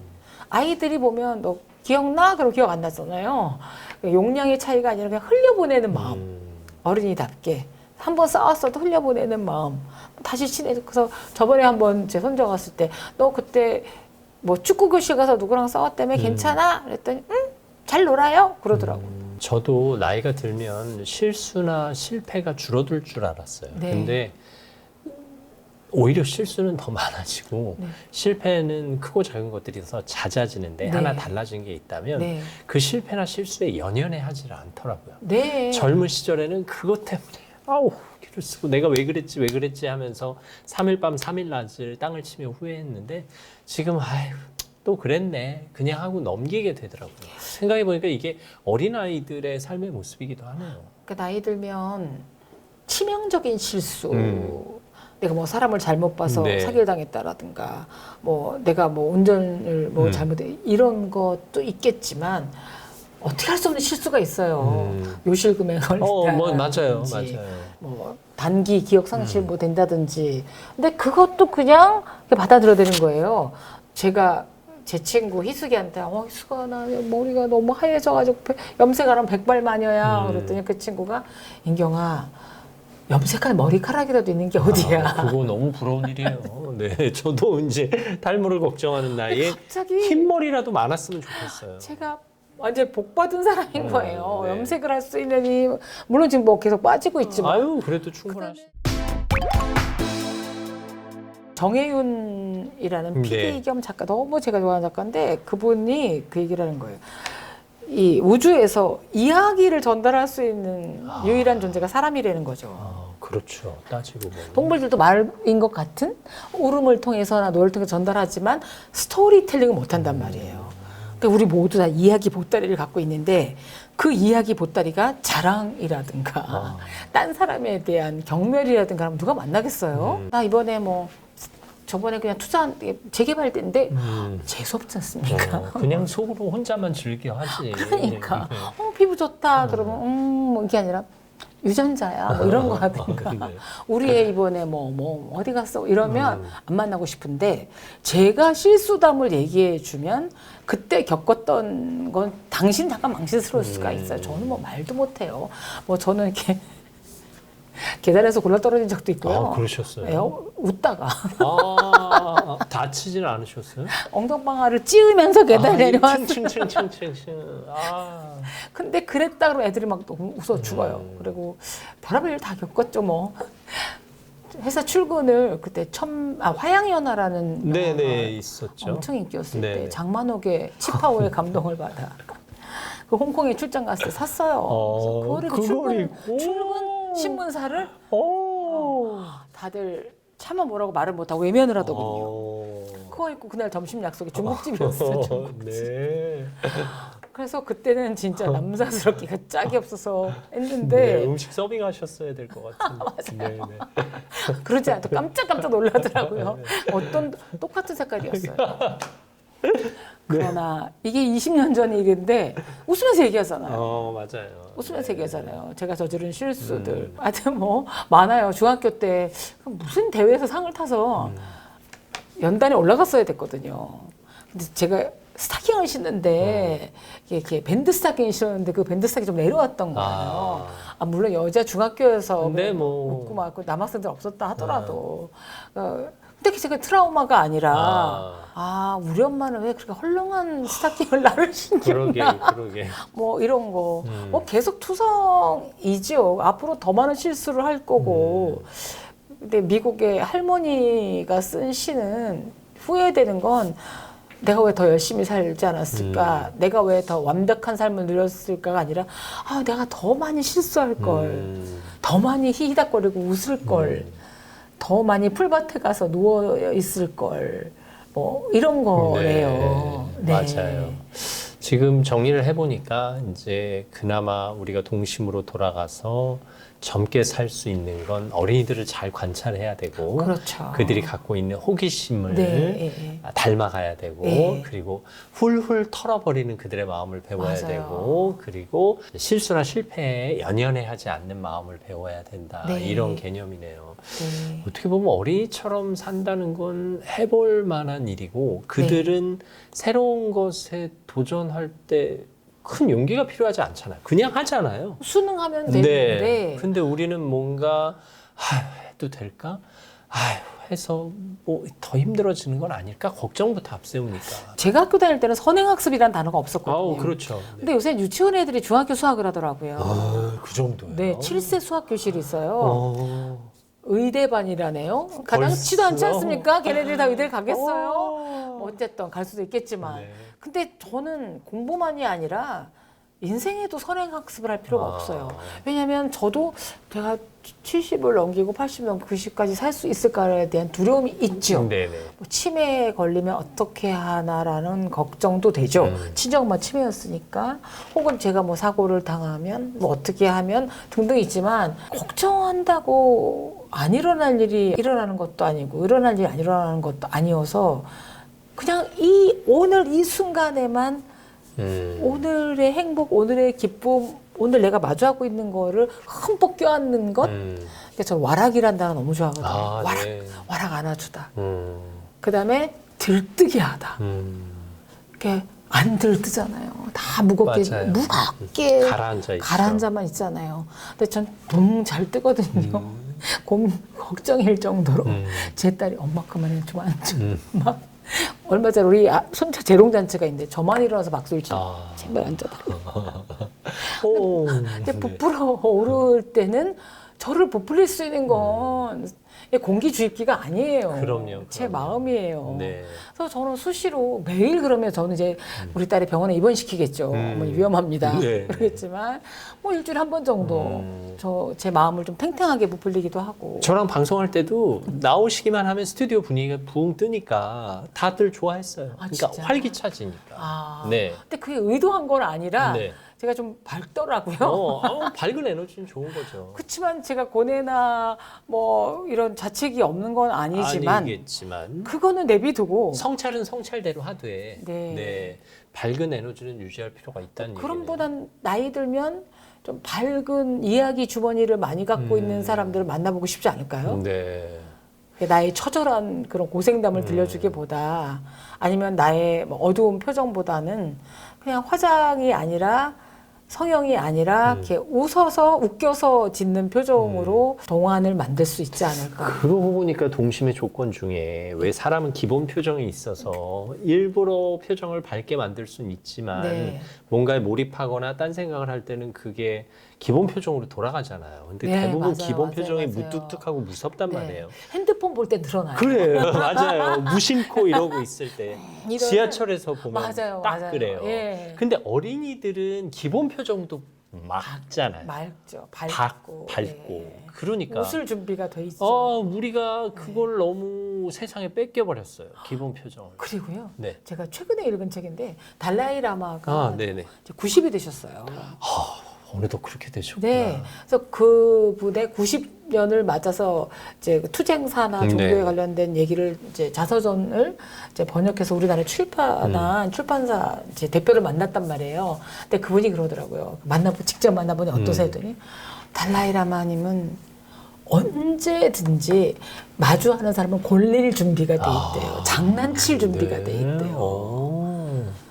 아이들이 보면 너 기억나? 그럼 기억 안 나잖아요. 용량의 차이가 아니라 그냥 흘려보내는 마음. 어린이답게. 한번 싸웠어도 흘려보내는 마음. 다시 그래서 저번에 한번 제 손자 갔을 때 너 그때 뭐 축구 교실 가서 누구랑 싸웠다며 괜찮아? 그랬더니 잘 놀아요? 그러더라고. 저도 나이가 들면 실수나 실패가 줄어들 줄 알았어요. 네. 근데 오히려 실수는 더 많아지고 네. 실패는 크고 작은 것들이 더 잦아지는데 네. 하나 달라진 게 있다면 네. 그 실패나 실수에 연연해 하지를 않더라고요. 네. 젊은 시절에는 그것 때문에 기를 쓰고 내가 왜 그랬지 하면서 3일 밤 3일 낮을 땅을 치며 후회했는데 지금 또 그랬네 그냥 하고 넘기게 되더라고요. 생각해보니까 이게 어린아이들의 삶의 모습이기도 하네요. 그러니까 나이 들면 치명적인 실수 내가 뭐 사람을 잘못 봐서 네. 사기를 당했다라든가 뭐 내가 뭐 운전을 뭐 잘못해 이런 것도 있겠지만 어떻게 할 수 없는 실수가 있어요. 요실금에 걸린다든지 뭐 맞아요. 뭐 단기 기억 상실 뭐 된다든지. 근데 그것도 그냥 받아들여야 되는 거예요. 제가 제 친구 희숙이한테 희숙아 나 머리가 너무 하얘져가지고 염색하면 백발마녀야. 그랬더니 그 친구가 인경아 염색할 머리카락이라도 있는 게 어디야. 그거 너무 부러운 일이에요. 네, 저도 이제 탈모를 걱정하는 나이에 갑자기 흰머리라도 많았으면 좋겠어요. 제가 완전 복 받은 사람인 거예요. 네. 염색을 할 수 있는 이 물론 지금 뭐 계속 빠지고 있지만 아유, 그래도 충분하시. 정혜윤이라는 PD 네. 겸 작가 너무 제가 좋아하는 작가인데 그분이 그 얘기를 하는 거예요. 이 우주에서 이야기를 전달할 수 있는 유일한 존재가 사람이라는 거죠. 그렇죠. 따지고 보면. 동물들도 말인 것 같은 울음을 통해서나 노래를 통해서 전달하지만 스토리텔링을 못한단 말이에요. 그러니까 우리 모두 다 이야기 보따리를 갖고 있는데 그 이야기 보따리가 자랑이라든가 딴 사람에 대한 경멸이라든가 하면 누가 만나겠어요? 나 이번에 뭐 저번에 그냥 투자한 재개발 때인데 재수없지 않습니까? 그냥 속으로 혼자만 즐겨 하지. 그러니까 피부 좋다 그러면 뭐 이게 아니라 유전자야 뭐 이런 거라든가 네. 우리의 이번에 뭐 어디 갔어 이러면 안 만나고 싶은데 제가 실수담을 얘기해 주면 그때 겪었던 건 당신 잠깐 망신스러울 수가 있어요. 저는 뭐 말도 못해요. 뭐 저는 이렇게 계단에서 굴러 떨어진 적도 있고요. 그러셨어요? 웃다가 다치지는 않으셨어요? 엉덩방아를 찌으면서 계단 내려왔어요. 층층층층층. 근데 그랬다 그러면 애들이 막 너무 웃어 죽어요. 그리고 별의별 일 다 겪었죠 뭐. 회사 출근을 그때 화양연화라는 네네 있었죠. 엄청 인기였을 네네. 때 장만옥의 치파오의 감동을 받아 그 홍콩에 출장 갔을 때 샀어요. 그래서 그걸 출근 신문사를 다들 차마 뭐라고 말을 못하고 외면을 하더군요. 그거 입고 그날 점심 약속이 중국집이었어요. 중국집. 네. 그래서 그때는 진짜 남사스럽기가 짝이 없어서 네, 했는데 음식 서빙하셨어야 될 것 같은데. 맞아요. 그러지 않고 깜짝깜짝 놀라더라고요. 어떤 똑같은 색깔이었어요. 그러나 이게 20년 전 일인데 웃으면서 얘기하잖아요. 맞아요. 웃으면서 얘기하잖아요. 제가 저지른 실수들. 하여튼 뭐 많아요. 중학교 때 무슨 대회에서 상을 타서 연단에 올라갔어야 됐거든요. 근데 제가 스타킹을 신는데 이게 밴드 스타킹을 신었는데 그 밴드 스타킹이 좀 내려왔던 거예요. 물론 여자 중학교여서 근데 웃고 막 남학생들 없었다 하더라도 근데 제가 트라우마가 아니라 우리 엄마는 왜 그렇게 헐렁한 스타킹을 나를 신겼나 그러게. 뭐 이런 거 뭐 계속 투성이죠. 앞으로 더 많은 실수를 할 거고 근데 미국의 할머니가 쓴 시는 후회되는 건 내가 왜 더 열심히 살지 않았을까? 내가 왜 더 완벽한 삶을 누렸을까가 아니라 내가 더 많이 실수할 걸, 더 많이 히히닥거리고 웃을 걸, 더 많이 풀밭에 가서 누워 있을 걸, 뭐 이런 거래요. 네. 맞아요. 지금 정리를 해보니까 이제 그나마 우리가 동심으로 돌아가서 젊게 살 수 있는 건 어린이들을 잘 관찰해야 되고 그렇죠. 그들이 갖고 있는 호기심을 네. 닮아가야 되고 네. 그리고 훌훌 털어버리는 그들의 마음을 배워야 맞아요. 되고 그리고 실수나 실패에 연연해하지 않는 마음을 배워야 된다. 네. 이런 개념이네요. 네. 어떻게 보면 어린이처럼 산다는 건 해볼 만한 일이고 그들은 새로운 것에 도전할 때 큰 용기가 필요하지 않잖아요. 그냥 하잖아요. 수능하면 되는데. 네. 근데 우리는 뭔가 해도 될까? 해서 뭐 더 힘들어지는 건 아닐까? 걱정부터 앞세우니까. 제가 학교 다닐 때는 선행학습이라는 단어가 없었거든요. 그렇죠. 네. 근데 요새 유치원 애들이 중학교 수학을 하더라고요. 그 정도예요? 네, 7세 수학 교실이 있어요. 의대반이라네요. 가당치도 않지 벌써? 않습니까? 걔네들 다 의대를 가겠어요? 뭐 어쨌든 갈 수도 있겠지만. 네. 근데 저는 공부만이 아니라 인생에도 선행학습을 할 필요가 없어요. 왜냐하면 저도 제가 70을 넘기고 80 넘기고 90까지 살 수 있을까에 대한 두려움이 있죠. 네네. 뭐 치매에 걸리면 어떻게 하나라는 걱정도 되죠. 친정엄마 치매였으니까. 혹은 제가 뭐 사고를 당하면 뭐 어떻게 하면 등등 있지만 걱정한다고 안 일어날 일이 일어나는 것도 아니고 일어날 일이 안 일어나는 것도 아니어서 그냥 오늘 이 순간에만 오늘의 행복, 오늘의 기쁨, 오늘 내가 마주하고 있는 거를 흠뻑 껴안는 것. 그러니까 저는 와락이란 단어 너무 좋아하거든요. 와락, 네. 와락 안아주다. 그 다음에 들뜨게 하다. 이렇게 안 들뜨잖아요. 다 무겁게, 무겁게 가라앉아 있죠. 가라앉아만 있잖아요. 근데 전 너무 잘 뜨거든요. 걱정일 정도로 제 딸이 엄마 그만해 좀 앉아. 막 얼마 전에 우리 손자 재롱잔치가 있는데 저만 일어나서 박수를 치고 제발 앉아달라. 근데 부풀어 오를 때는 저를 부풀릴 수 있는 건 공기 주입기가 아니에요. 그럼요. 제 마음이에요. 네. 그래서 저는 수시로 매일 그러면 저는 이제 우리 딸이 병원에 입원시키겠죠. 뭐 위험합니다. 네. 그러겠지만 뭐 일주일에 한 번 정도 저 제 마음을 좀 탱탱하게 부풀리기도 하고. 저랑 방송할 때도 나오시기만 하면 스튜디오 분위기가 붕 뜨니까 다들 좋아했어요. 그러니까 진짜요? 활기차지니까. 네. 근데 그게 의도한 건 아니라 네. 제가 좀 밝더라고요. 밝은 에너지는 좋은 거죠. 그렇지만 제가 고뇌나 뭐 이런 자책이 없는 건 아니지만 아니겠지만 그거는 내비두고 성찰은 성찰대로 하되 네. 밝은 에너지는 유지할 필요가 있다는 얘기네요. 그럼보단 나이 들면 좀 밝은 이야기 주머니를 많이 갖고 있는 사람들을 만나보고 싶지 않을까요? 네. 나의 처절한 그런 고생담을 들려주기보다 아니면 나의 뭐 어두운 표정보다는 그냥 화장이 아니라 성형이 아니라 이렇게 웃어서 웃겨서 짓는 표정으로 동안을 만들 수 있지 않을까. 그러고 보니까 동심의 조건 중에 왜 사람은 기본 표정이 있어서 일부러 표정을 밝게 만들 수는 있지만 네. 뭔가에 몰입하거나 딴 생각을 할 때는 그게 기본 표정으로 돌아가잖아요. 근데 네, 대부분 맞아요, 기본 맞아요, 표정이 맞아요. 무뚝뚝하고 무섭단 말이에요. 핸드폰 볼 때 늘어나요. 그래요. 맞아요. 무심코 이러고 있을 때 이런- 지하철에서 보면 맞아요, 딱 맞아요. 그래요. 예. 근데 어린이들은 기본 표정도 막잖아요. 맑죠. 밝고. 예. 그러니까 웃을 준비가 돼 있죠. 우리가 그걸 너무 세상에 뺏겨버렸어요. 기본 표정을. 그리고요. 네. 제가 최근에 읽은 책인데 달라이 라마가 네네. 이제 90이 되셨어요. 어느덧 그렇게 되셨구나. 네. 그래서 그분의 90년을 맞아서 이제 투쟁사나 종교에 네. 관련된 얘기를 이제 자서전을 이제 번역해서 우리나라에 출판한 출판사 이제 대표를 만났단 말이에요. 근데 그분이 그러더라고요. 직접 만나보니 어떠세요? 했더니 달라이 라마님은 언제든지 마주하는 사람은 골릴 준비가 돼 있대요. 장난칠 준비가 돼 있대요.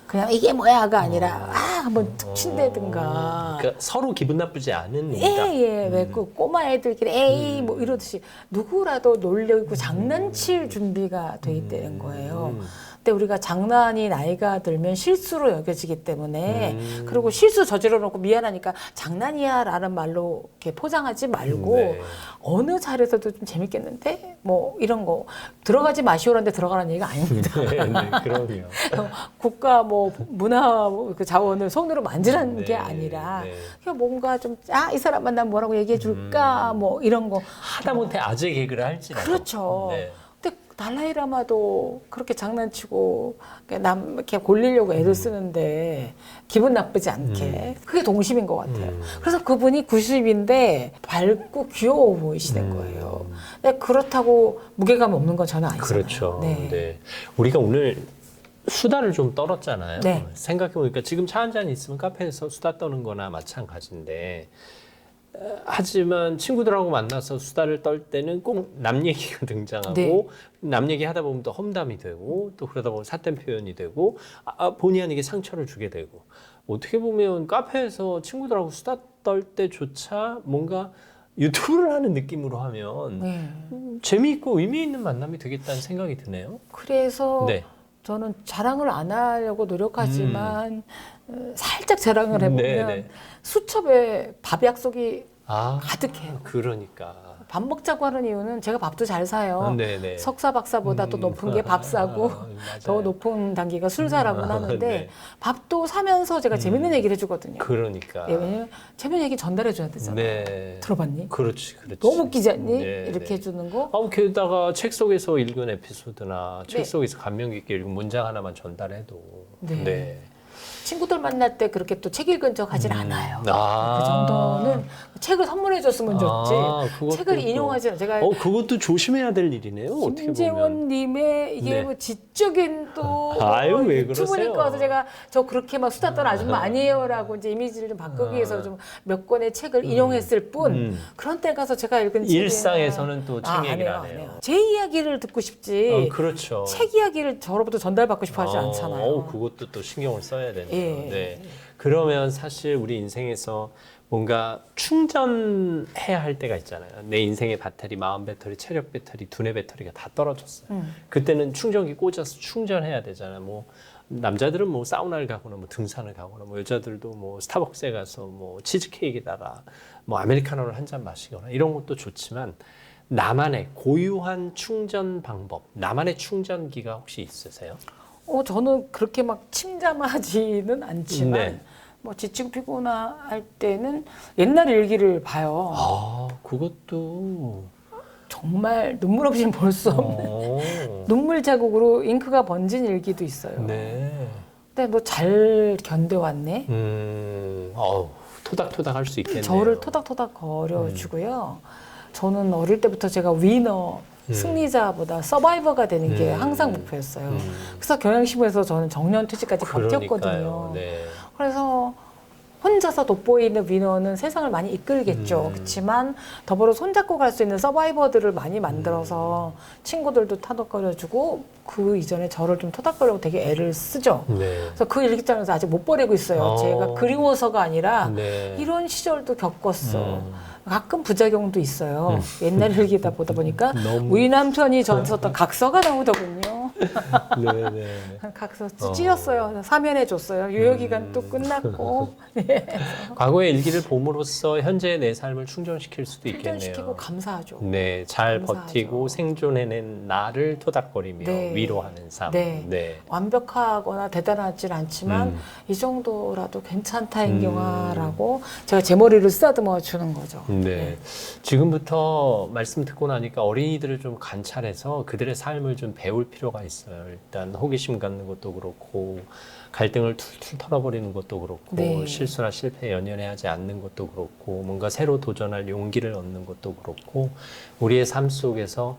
그냥 이게 뭐야가 아니라 한번 툭 친다든가. 그러니까 서로 기분 나쁘지 않은 의미다. 왜 그 꼬마 애들끼리 에이 뭐 이러듯이 누구라도 놀려고 장난칠 준비가 돼 있다는 거예요. 근데 우리가 장난이 나이가 들면 실수로 여겨지기 때문에 그리고 실수 저질러 놓고 미안하니까 장난이야 라는 말로 이렇게 포장하지 말고 네. 어느 자리에서도 좀 재밌겠는데 뭐 이런 거 들어가지 마시오라는데 들어가라는 얘기가 아닙니다. 네, 그럼요. 국가 뭐 문화 그 자원을 손으로 만지라는 네, 게 아니라 네. 그냥 뭔가 좀 이 사람 만나면 뭐라고 얘기해 줄까 뭐 이런 거 하다못해 아재 개그를 할지라도. 그렇죠. 네. 근데 달라이라마도 그렇게 장난치고 남 이렇게 골리려고 애를 쓰는데 기분 나쁘지 않게 그게 동심인 것 같아요. 그래서 그분이 90인데 밝고 귀여워 보이시는 거예요. 근데 그렇다고 무게감이 없는 건 전혀 아니잖아요. 그렇죠. 네. 네. 우리가 오늘 수다를 좀 떨었잖아요. 네. 생각해보니까 지금 차 한 잔 있으면 카페에서 수다 떠는 거나 마찬가지인데 하지만 친구들하고 만나서 수다를 떨 때는 꼭 남 얘기가 등장하고 네. 남 얘기 하다 보면 또 험담이 되고 또 그러다 보면 삿된 표현이 되고 본의 아니게 상처를 주게 되고 어떻게 보면 카페에서 친구들하고 수다 떨 때조차 뭔가 유튜브를 하는 느낌으로 하면 네. 재미있고 의미 있는 만남이 되겠다는 생각이 드네요. 그래서 네. 저는 자랑을 안 하려고 노력하지만 살짝 자랑을 해보면 네. 수첩에 밥 약속이 가득해요. 그러니까. 밥 먹자고 하는 이유는 제가 밥도 잘 사요. 네네. 석사 박사보다 더 높은 게 밥 사고 맞아요. 더 높은 단계가 술 사라고 하는데 네. 밥도 사면서 제가 재밌는 얘기를 해주거든요. 그러니까. 예, 왜냐면 재밌는 얘기 전달해 줘야 되잖아요. 네. 들어봤니? 그렇지. 너무 웃기지 않니? 네, 이렇게 네. 해주는 거. 게다가 책 속에서 읽은 에피소드나 네. 책 속에서 감명 깊게 읽은 문장 하나만 전달해도. 네. 친구들 만날 때 그렇게 또 책 읽은 척 하진 않아요. 그 정도는 책을 선물해 줬으면 좋지. 그것도 책을 또- 인용하지 않아요. 제가 그것도 조심해야 될 일이네요. 어떻게 보면. 김재원님의 이게 네. 뭐 지적인 또 아유, 왜 유튜브니까 그러세요? 와서 제가 저 그렇게 막 수다 떠는 아줌마 아니에요라고 이제 이미지를 좀 바꾸기 위해서 좀 몇 권의 책을 인용했을 뿐 그런 때 가서 제가 읽은 책이 일상에서는 또 책 안 얘기를 해요, 안 안 해요. 해요. 제 이야기를 듣고 싶지. 그렇죠. 책 이야기를 저로부터 전달받고 싶어 하지 않잖아요. 그것도 또 신경을 써야 되네요. 예. 네. 그러면 사실 우리 인생에서 뭔가 충전해야 할 때가 있잖아요. 내 인생의 배터리, 마음 배터리, 체력 배터리, 두뇌 배터리가 다 떨어졌어요. 그때는 충전기 꽂아서 충전해야 되잖아요. 뭐 남자들은 뭐 사우나를 가거나 뭐 등산을 가거나 뭐 여자들도 뭐 스타벅스에 가서 뭐 치즈케이크에다가 뭐 아메리카노를 한 잔 마시거나 이런 것도 좋지만 나만의 고유한 충전 방법, 나만의 충전기가 혹시 있으세요? 저는 그렇게 막 침잠하지는 않지만 네. 뭐 지치고 피곤할 때는 옛날 일기를 봐요. 아, 그것도 정말 눈물 없이는 볼 수 없는 눈물 자국으로 잉크가 번진 일기도 있어요. 네. 근데 너 잘 견뎌왔네. 토닥토닥 할 수 있겠네요. 저를 토닥토닥 거려주고요. 저는 어릴 때부터 제가 위너, 승리자보다 서바이버가 되는 게 항상 목표였어요. 그래서 경향신문에서 저는 정년퇴직까지 버텼거든요. 네. 그래서 혼자서 돋보이는 위너는 세상을 많이 이끌겠죠. 그렇지만 더불어 손잡고 갈 수 있는 서바이버들을 많이 만들어서 친구들도 토닥거려주고 그 이전에 저를 좀 토닥거려고 되게 애를 쓰죠. 네. 그래서 그 일기장에서 아직 못 버리고 있어요. 제가 그리워서가 아니라 네. 이런 시절도 겪었어. 가끔 부작용도 있어요. 옛날 일기다 보다 보니까 너무- 우리 남편이 저한테 썼던 각서가 나오더군요. 네네. 각서 찢었어요. 사면해줬어요. 유효기간 또 끝났고. 예. 과거의 일기를 봄으로써 현재의 내 삶을 충전시킬 수도 있겠네요. 충전시키고 감사하죠. 네, 잘 감사하죠. 버티고 생존해낸 나를 토닥거리며 네. 위로하는 삶. 네. 네. 완벽하거나 대단하진 않지만 이 정도라도 괜찮다 인경아라고 제가 제 머리를 쓰다듬어 주는 거죠. 네. 지금부터 말씀 듣고 나니까 어린이들을 좀 관찰해서 그들의 삶을 좀 배울 필요가 있어요. 일단 호기심 갖는 것도 그렇고 갈등을 툴툴 털어버리는 것도 그렇고 네. 실수나 실패에 연연해하지 않는 것도 그렇고 뭔가 새로 도전할 용기를 얻는 것도 그렇고 우리의 삶 속에서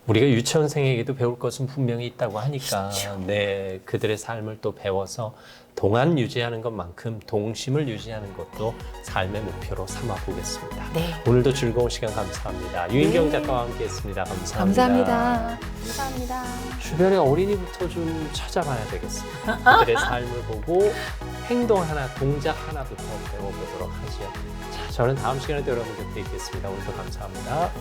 우리가 유치원생에게도 배울 것은 분명히 있다고 하니까 네, 그들의 삶을 또 배워서 동안 유지하는 것만큼 동심을 유지하는 것도 삶의 목표로 삼아 보겠습니다. 네. 오늘도 즐거운 시간 감사합니다. 유인경 작가와 함께했습니다. 감사합니다. 감사합니다. 주변의 어린이부터 좀 찾아봐야 되겠습니다. 그들의 삶을 보고 행동 하나, 동작 하나부터 배워보도록 하죠. 자, 저는 다음 시간에 또 여러분 곁에 있겠습니다. 오늘도 감사합니다.